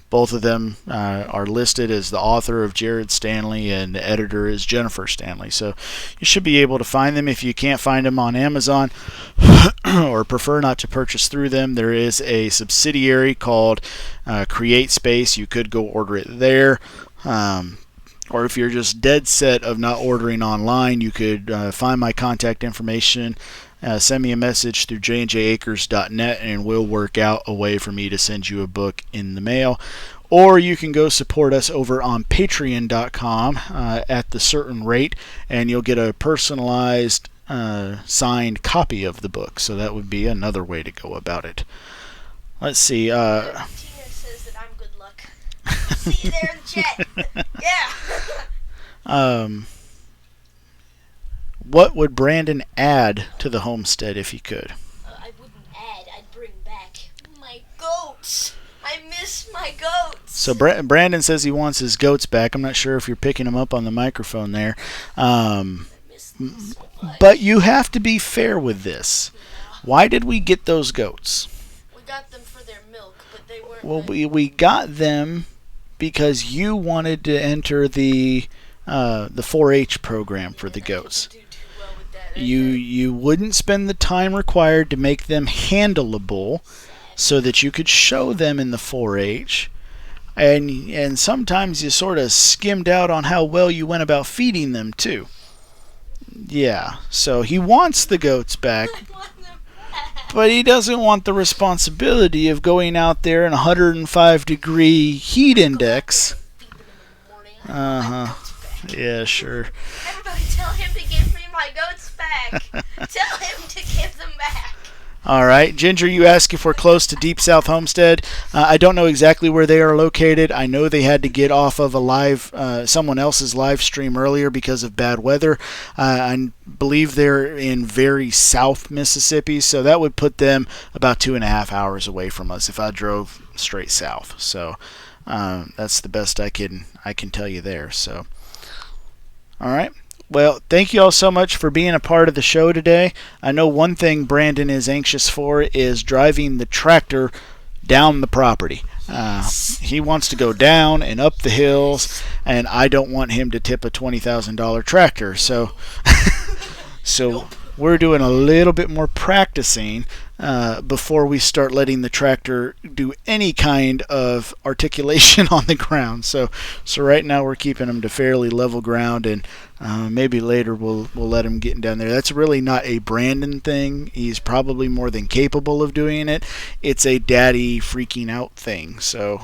Both of them are listed as the author of Jared Stanley, and the editor is Jennifer Stanley. So you should be able to find them. If you can't find them on Amazon or prefer not to purchase through them, there is a subsidiary called Create Space. You could go order it there. Or if you're just dead set of not ordering online, you could find my contact information, send me a message through jnjacres.net, and we'll work out a way for me to send you a book in the mail. Or you can go support us over on patreon.com at the certain rate, and you'll get a personalized signed copy of the book. So that would be another way to go about it. Let's see. Tina says that I'm good luck. See you there in the chat. Yeah. What would Brandon add to the homestead if he could? I wouldn't add. I'd bring back my goats. I miss my goats. So Brandon says he wants his goats back. I'm not sure if you're picking them up on the microphone there. I miss them so much. But you have to be fair with this. Why did we get those goats? We got them for their milk, but they weren't. Well, we got them because you wanted to enter the 4-H program for the goats. You wouldn't spend the time required to make them handleable so that you could show them in the 4-H, and sometimes you sort of skimmed out on how well you went about feeding them too. Yeah, so he wants the goats back, but he doesn't want the responsibility of going out there in 105 degree heat index. Yeah, sure. Everybody tell him to give me my goats back. Tell him to give them back. All right, Ginger, you asked if we're close to Deep South Homestead. I don't know exactly where they are located. I know they had to get off of someone else's live stream earlier because of bad weather. I believe they're in very south Mississippi, so that would put them about 2.5 hours away from us if I drove straight south. So that's the best I can tell you there. So, all right. Well, thank you all so much for being a part of the show today. I know one thing Brandon is anxious for is driving the tractor down the property. He wants to go down and up the hills, and I don't want him to tip a $20,000 tractor. So we're doing a little bit more practicing before we start letting the tractor do any kind of articulation on the ground. So right now we're keeping him to fairly level ground, and maybe later we'll let him get down there. That's really not a Brandon thing. He's probably more than capable of doing it. It's a daddy freaking out thing. So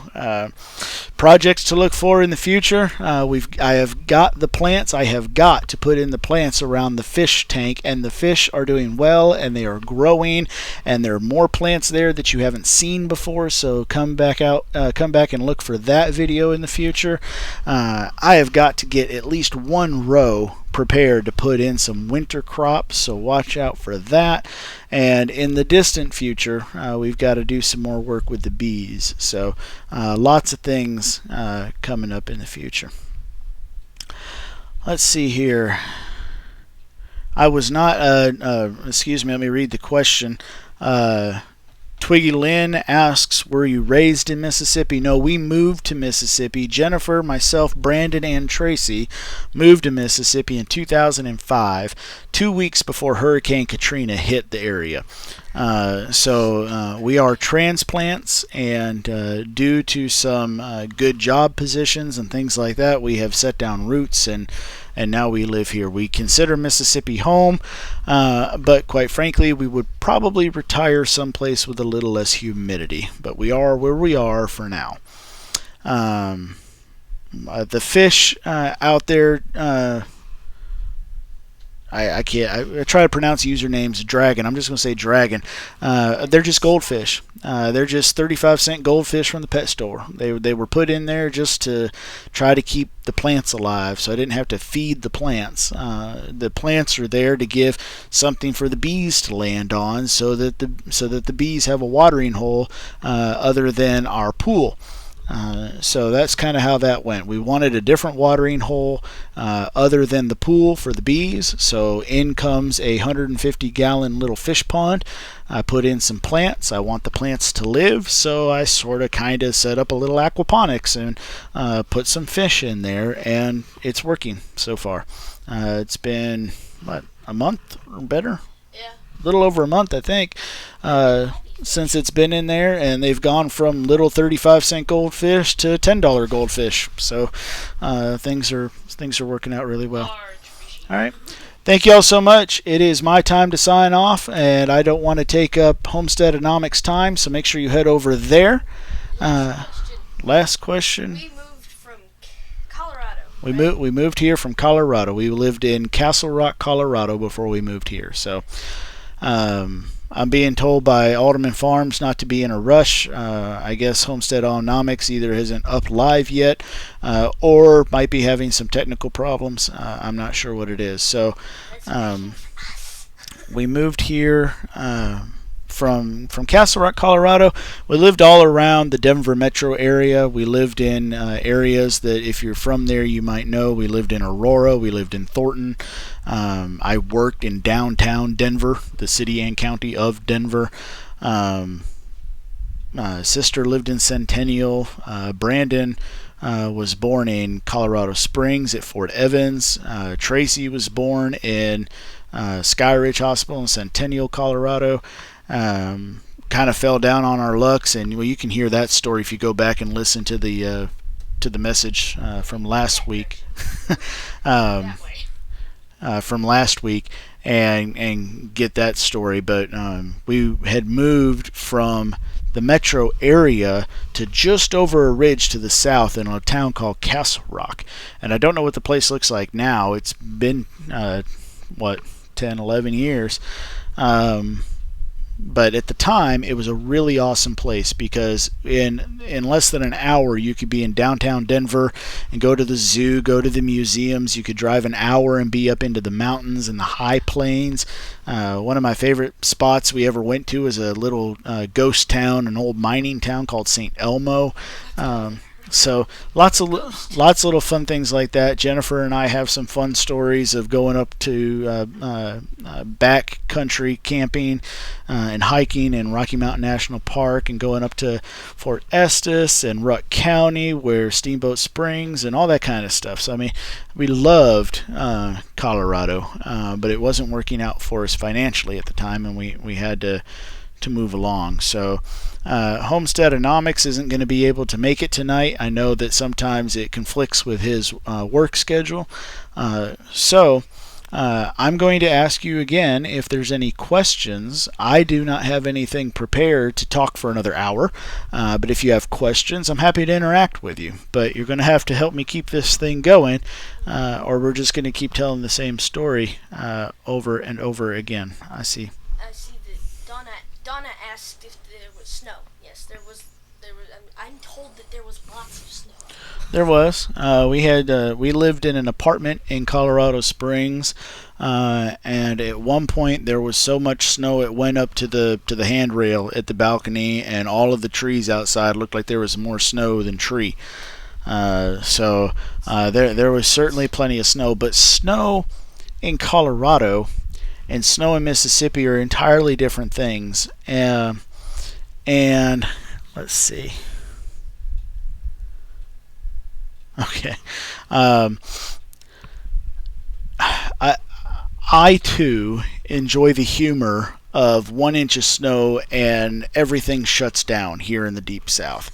projects to look for in the future. I have got the plants. I have got to put in the plants around the fish tank, and the fish are doing well, and they are growing, and there are more plants there that you haven't seen before. So come back and look for that video in the future. I have got to get at least one row prepared to put in some winter crops, so watch out for that. And in the distant future, we've got to do some more work with the bees. So lots of things coming up in the future. Let's see here. I was not, excuse me, let me read the question. Twiggy Lynn asks, were you raised in Mississippi? No, we moved to Mississippi. Jennifer, myself, Brandon, and Tracy moved to Mississippi in 2005, 2 weeks before Hurricane Katrina hit the area. So we are transplants, and due to some good job positions and things like that, we have set down roots, and now we live here. We consider Mississippi home, but quite frankly, we would probably retire someplace with a little less humidity. But we are where we are for now. The fish out there, I can't. I try to pronounce usernames dragon. I'm just going to say dragon. They're just goldfish. They're just 35-cent goldfish from the pet store. They were put in there just to try to keep the plants alive, so I didn't have to feed the plants. The plants are there to give something for the bees to land on, so that the bees have a watering hole other than our pool. So that's kind of how that went. We wanted a different watering hole other than the pool for the bees. So in comes a 150-gallon little fish pond. I put in some plants. I want the plants to live, so I sort of kind of set up a little aquaponics and put some fish in there, and it's working so far. It's been, what, a month or better? Yeah. A little over a month, I think, since it's been in there, and they've gone from little 35-cent goldfish to $10 goldfish. So things are working out really well. Large fishy. All right. Thank you all so much. It is my time to sign off, and I don't want to take up Homesteadonomics time, so make sure you head over there. Last question. We moved from Colorado. We moved here from Colorado. We lived in Castle Rock, Colorado before we moved here. So I'm being told by Alderman Farms not to be in a rush. I guess Homesteadonomics either isn't up live yet or might be having some technical problems. I'm not sure what it is. So we moved here from Castle Rock, Colorado. We lived all around the Denver metro area. We lived in areas that if you're from there you might know. We lived in Aurora. We lived in Thornton. I worked in downtown Denver, the city and county of Denver. My sister lived in Centennial. Brandon was born in Colorado Springs at Fort Evans. Tracy was born in Sky Ridge Hospital in Centennial, Colorado. Kind of fell down on our lucks, and well, you can hear that story if you go back and listen to the message from last week. From last week, and get that story. But we had moved from the metro area to just over a ridge to the south in a town called Castle Rock. And I don't know what the place looks like now. It's been 10, 11 years. But at the time, it was a really awesome place because in less than an hour, you could be in downtown Denver and go to the zoo, go to the museums. You could drive an hour and be up into the mountains and the high plains. One of my favorite spots we ever went to is a little ghost town, an old mining town called St. Elmo. So lots of little fun things like that. Jennifer and I have some fun stories of going up to back country camping and hiking in Rocky Mountain National Park, and going up to Fort Estes and Ruck County where Steamboat Springs and all that kind of stuff. So I mean, we loved Colorado, but it wasn't working out for us financially at the time, and we had to move along. So Homesteadonomics isn't going to be able to make it tonight. I know that sometimes it conflicts with his work schedule. So I'm going to ask you again if there's any questions. I do not have anything prepared to talk for another hour, but if you have questions, I'm happy to interact with you. But you're going to have to help me keep this thing going, or we're just going to keep telling the same story over and over again. I see. I see that Donna asked if there was snow. Yes, there was. I'm told that there was lots of snow. There was. We lived in an apartment in Colorado Springs, and at one point there was so much snow it went up to the handrail at the balcony, and all of the trees outside looked like there was more snow than tree. So there was certainly plenty of snow, but snow in Colorado and snow in Mississippi are entirely different things. And let's see. Okay. I too enjoy the humor of 1 inch of snow and everything shuts down here in the Deep South.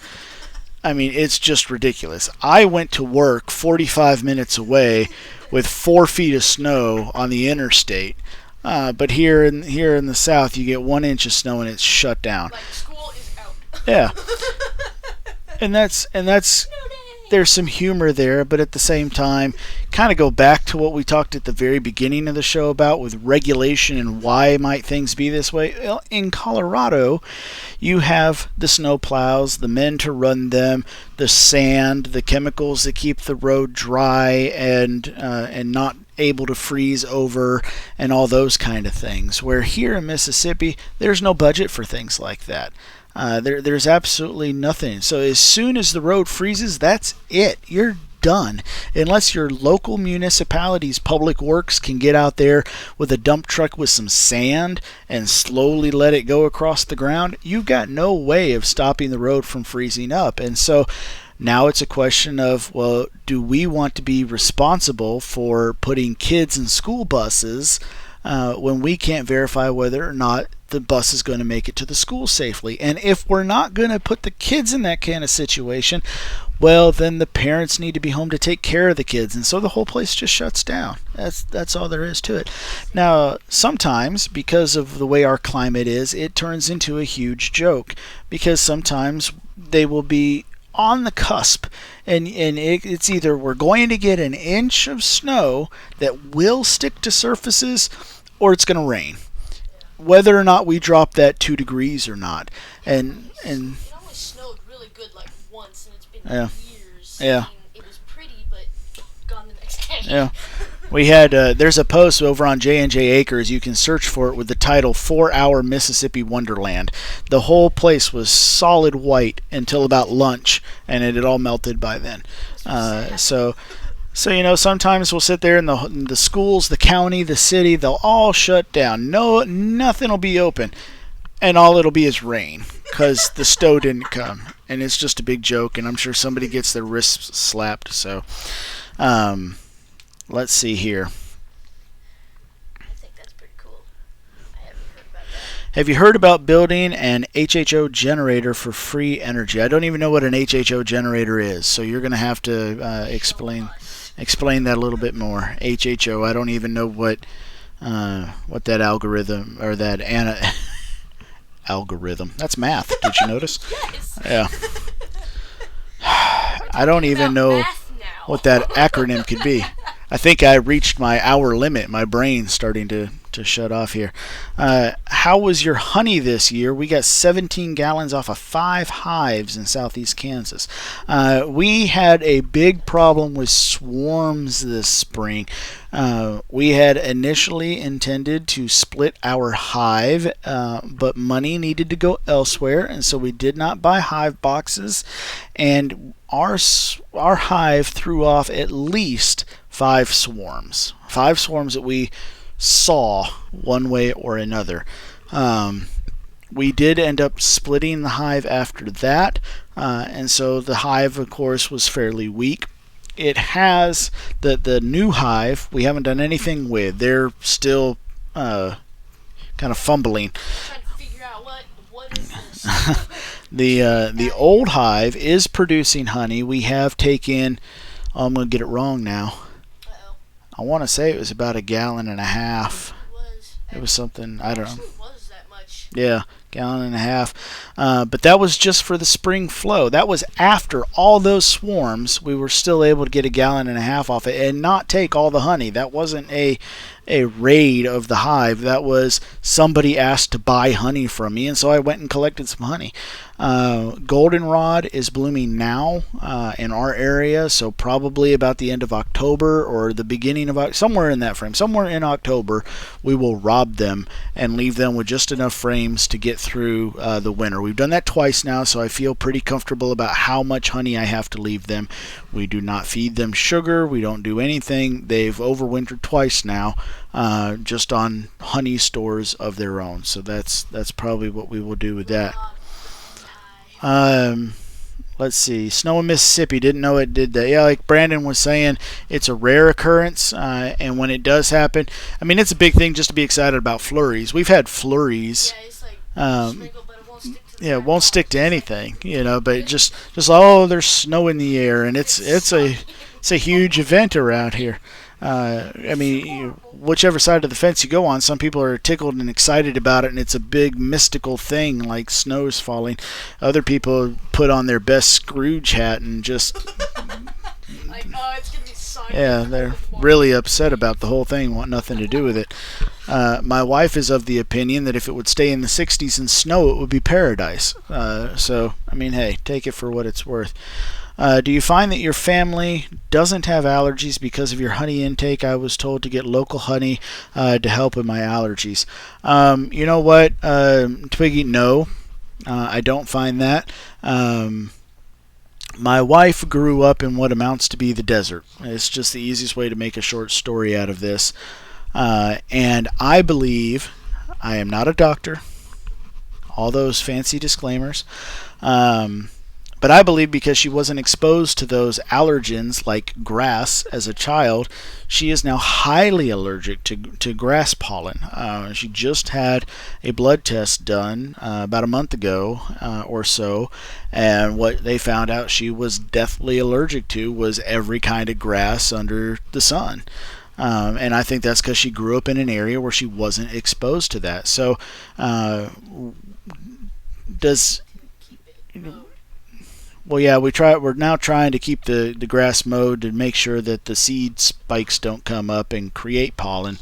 I mean, it's just ridiculous. I went to work 45 minutes away with 4 feet of snow on the interstate. But here in the South, you get 1 inch of snow and it's shut down. Like, school is out. Yeah. And that's there's some humor there, but at the same time, kind of go back to what we talked at the very beginning of the show about with regulation and why might things be this way. Well, in Colorado, you have the snow plows, the men to run them, the sand, the chemicals that keep the road dry and not able to freeze over, and all those kind of things. Where here in Mississippi, there's no budget for things like that. There's absolutely nothing. So as soon as the road freezes, that's it. You're done. Unless your local municipality's public works can get out there with a dump truck with some sand and slowly let it go across the ground, you've got no way of stopping the road from freezing up. And so now it's a question of, well, do we want to be responsible for putting kids in school buses when we can't verify whether or not the bus is going to make it to the school safely? And if we're not going to put the kids in that kind of situation, well, then the parents need to be home to take care of the kids, and so the whole place just shuts down. That's all there is to it. Now, sometimes, because of the way our climate is, it turns into a huge joke, because sometimes they will be on the cusp, and it's either we're going to get an inch of snow that will stick to surfaces, or it's going to rain, whether or not we drop that 2 degrees or not. And It only snowed really good like once, and it's been Yeah. years. Yeah. I mean, it was pretty, but gone the next day. Yeah. We had there's a post over on J&J Acres. You can search for it with the title 4-Hour Mississippi Wonderland. The whole place was solid white until about lunch, and it had all melted by then. So sometimes we'll sit there, and the schools, the county, the city, they'll all shut down. Nothing will be open, and all it'll be is rain because the snow didn't come, and it's just a big joke. And I'm sure somebody gets their wrists slapped. So, let's see here. I think that's pretty cool. I haven't heard about that. Have you heard about building an HHO generator for free energy? I don't even know what an HHO generator is, so you're going to have to explain that a little bit more. HHO, I don't even know what that algorithm or that algorithm. That's math. Did you notice? Yes. Yeah. I don't even know what that acronym could be. I think I reached my hour limit. My brain's starting to shut off here. How was your honey this year? We got 17 gallons off of 5 hives in southeast Kansas. We had a big problem with swarms this spring. We had initially intended to split our hive, but money needed to go elsewhere, and so we did not buy hive boxes. And our hive threw off at least 5 swarms. 5 swarms that we saw one way or another. We did end up splitting the hive after that, and so the hive, of course, was fairly weak. It has the new hive we haven't done anything with. They're still kind of fumbling. Trying to figure out what is this. The old hive is producing honey. We have taken, I'm going to get it wrong now. Uh-oh. I want to say it was about 1.5 gallons. It It was something, I don't know. Actually, it was that much. Yeah, 1.5 gallons. But that was just for the spring flow. That was after all those swarms. We were still able to get 1.5 gallons off it and not take all the honey. That wasn't a raid of the hive. That was somebody asked to buy honey from me, and so I went and collected some honey. Goldenrod is blooming now in our area, so probably about the end of October or the beginning of somewhere in that frame. Somewhere in October, we will rob them and leave them with just enough frames to get through the winter. We've done that twice now, so I feel pretty comfortable about how much honey I have to leave them. We do not feed them sugar. We don't do anything. They've overwintered twice now, just on honey stores of their own. So that's probably what we will do with that. Let's see. Snow in Mississippi. Didn't know it did that. Yeah, like Brandon was saying, it's a rare occurrence, and when it does happen, I mean, it's a big thing just to be excited about flurries. We've had flurries. Yeah, it's like sprinkle, but it won't stick to the Yeah, it ground. won't stick to anything, but just oh, there's snow in the air, and it's a huge event around here. I mean, whichever side of the fence you go on, some people are tickled and excited about it, and it's a big mystical thing like snow's falling. Other people put on their best Scrooge hat and just Like, oh, it's gonna be soggy. yeah, they're really upset about the whole thing, want nothing to do with it. My wife is of the opinion that if it would stay in the 60s and snow, it would be paradise. So, I mean, hey, take it for what it's worth. Do you find that your family doesn't have allergies because of your honey intake? I was told to get local honey to help with my allergies. You know what, Twiggy? No. I don't find that. My wife grew up in what amounts to be the desert. It's just the easiest way to make a short story out of this. And I believe, I am not a doctor, all those fancy disclaimers. But I believe because she wasn't exposed to those allergens like grass as a child, she is now highly allergic to grass pollen. She just had a blood test done about a month ago or so, and what they found out she was deathly allergic to was every kind of grass under the sun. And I think that's because she grew up in an area where she wasn't exposed to that. So, does well, yeah, we're now trying to keep the grass mowed to make sure that the seed spikes don't come up and create pollen.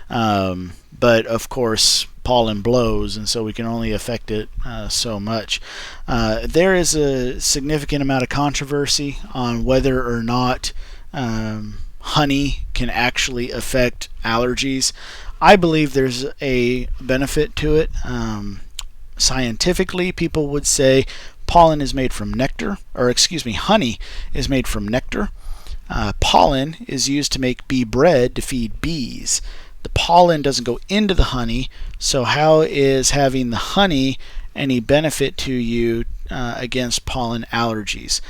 But of course, pollen blows, and so we can only affect it so much. There is a significant amount of controversy on whether or not honey can actually affect allergies. I believe there's a benefit to it. Scientifically, people would say pollen is made from nectar, or excuse me, honey is made from nectar. Pollen is used to make bee bread to feed bees. The pollen doesn't go into the honey, so how is having the honey any benefit to you against pollen allergies?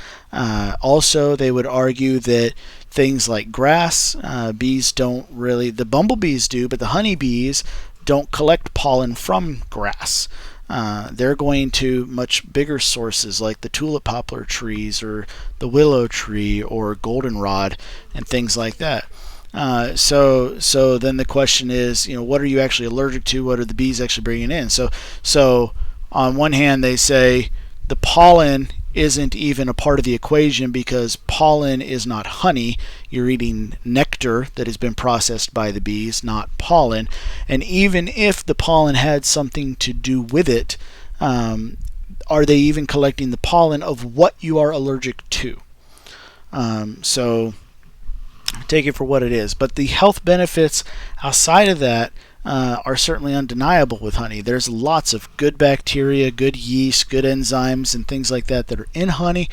Also, they would argue that things like grass, bees don't really, the bumblebees do, but the honeybees don't collect pollen from grass. They're going to much bigger sources like the tulip poplar trees or the willow tree or goldenrod and things like that. So then the question is, what are you actually allergic to? What are the bees actually bringing in? So on one hand, they say the pollen isn't even a part of the equation because pollen is not honey. You're eating nectar that has been processed by the bees, not pollen. And even if the pollen had something to do with it, are they even collecting the pollen of what you are allergic to? So take it for what it is. But the health benefits outside of that are certainly undeniable with honey. There's lots of good bacteria, good yeast, good enzymes, and things like that that are in honey,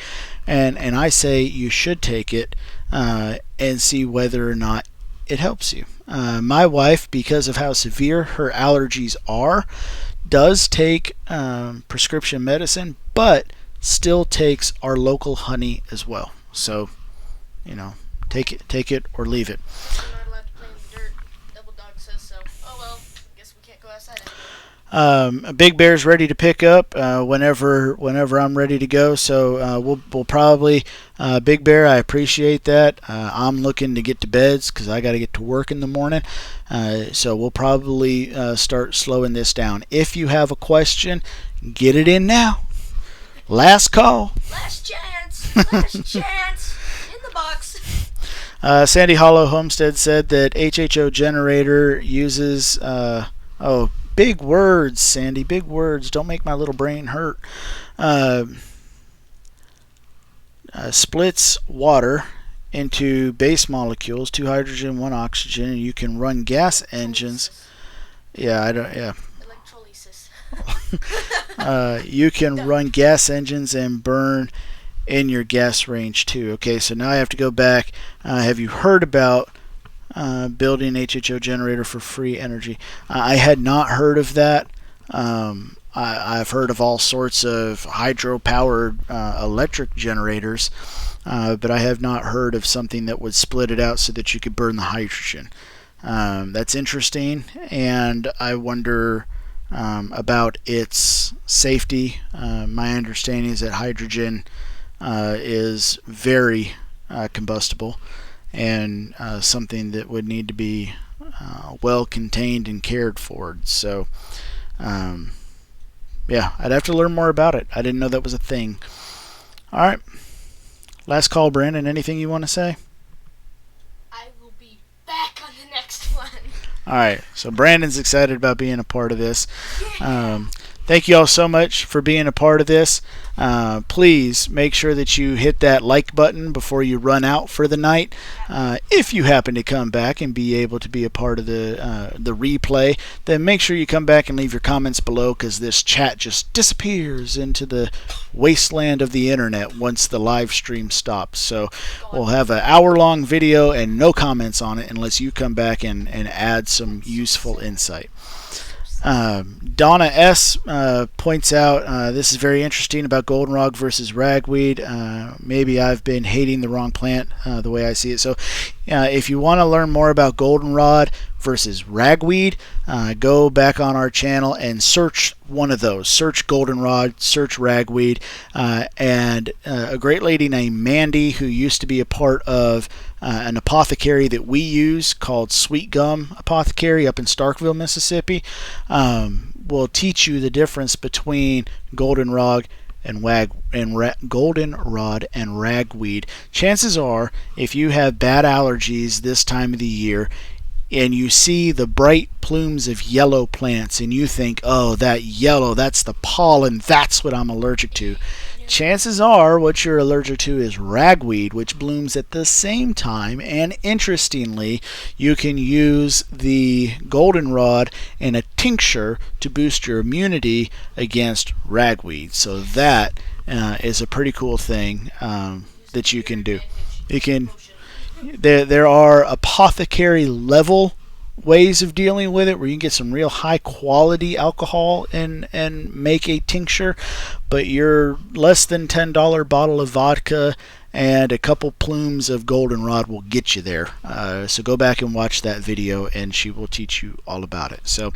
and I say you should take it and see whether or not it helps you. My wife, because of how severe her allergies are, does take prescription medicine, but still takes our local honey as well. So, take it or leave it. I'm not allowed to play in the dirt. Double Dog says so. Oh well, I guess we can't go outside anymore. Big Bear's ready to pick up whenever I'm ready to go. So we'll probably Big Bear. I appreciate that. I'm looking to get to beds because I got to get to work in the morning. So we'll probably start slowing this down. If you have a question, get it in now. Last call. Last chance. Last chance. In the box. Sandy Hollow Homestead said that HHO generator uses big words, Sandy, big words. Don't make my little brain hurt. Splits water into base molecules, 2 hydrogen, 1 oxygen, and you can run gas engines. Yeah. Electrolysis. You can run gas engines and burn in your gas range too. Okay, so now I have to go back. Have you heard about building an HHO generator for free energy? I had not heard of that. I've heard of all sorts of hydro-powered electric generators, but I have not heard of something that would split it out so that you could burn the hydrogen. That's interesting, and I wonder about its safety. My understanding is that hydrogen is very combustible and something that would need to be well contained and cared for. So, yeah, I'd have to learn more about it. I didn't know that was a thing. All right. Last call, Brandon. Anything you want to say? I will be back on the next one. All right. So Brandon's excited about being a part of this. thank you all so much for being a part of this. Please make sure that you hit that like button before you run out for the night. If you happen to come back and be able to be a part of the replay, then make sure you come back and leave your comments below, because this chat just disappears into the wasteland of the internet once the live stream stops. So we'll have an hour-long video and no comments on it unless you come back and add some useful insight. Donna S. Points out this is very interesting about goldenrod versus ragweed. Maybe I've been hating the wrong plant the way I see it. So if you want to learn more about goldenrod versus ragweed, go back on our channel and search one of those. Search goldenrod, search ragweed, and a great lady named Mandy, who used to be a part of an apothecary that we use called Sweet Gum Apothecary up in Starkville, Mississippi, will teach you the difference between goldenrod and goldenrod and ragweed. Chances are, if you have bad allergies this time of the year and you see the bright plumes of yellow plants and you think, oh, that yellow, that's the pollen, that's what I'm allergic to. Chances are what you're allergic to is ragweed, which blooms at the same time. And interestingly, you can use the goldenrod in a tincture to boost your immunity against ragweed. So that is a pretty cool thing that you can do. You can. There are apothecary level ways of dealing with it where you can get some real high quality alcohol and make a tincture, but your less than $10 bottle of vodka and a couple plumes of goldenrod will get you there. So go back and watch that video and she will teach you all about it. So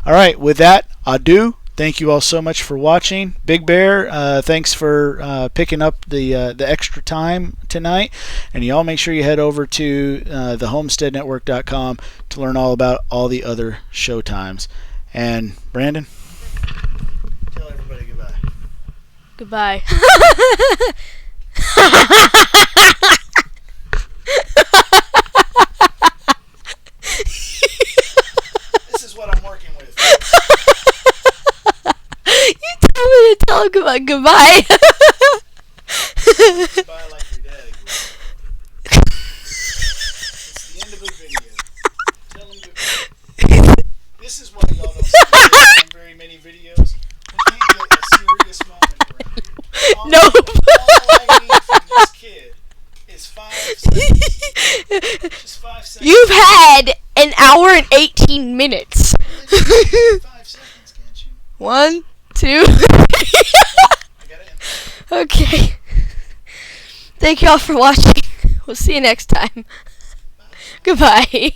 alright, with that, adieu. Thank you all so much for watching. Big Bear, thanks for picking up the extra time tonight. And y'all make sure you head over to thehomesteadnetwork.com to learn all about all the other show times. And Brandon, tell everybody goodbye. Goodbye. This is what I'm working with. You told me to tell him goodbye. Goodbye like your daddy would. It's the end of a video. Tell him goodbye. This is why y'all don't see on very many videos. We can't get a serious moment around here. Nope. All I need from this kid is 5 seconds. Just 5 seconds. You've had an hour and 18 minutes. 5 seconds, can't you? 1, 2. I gotta end. Okay. Thank y'all for watching. We'll see you next time. Goodbye.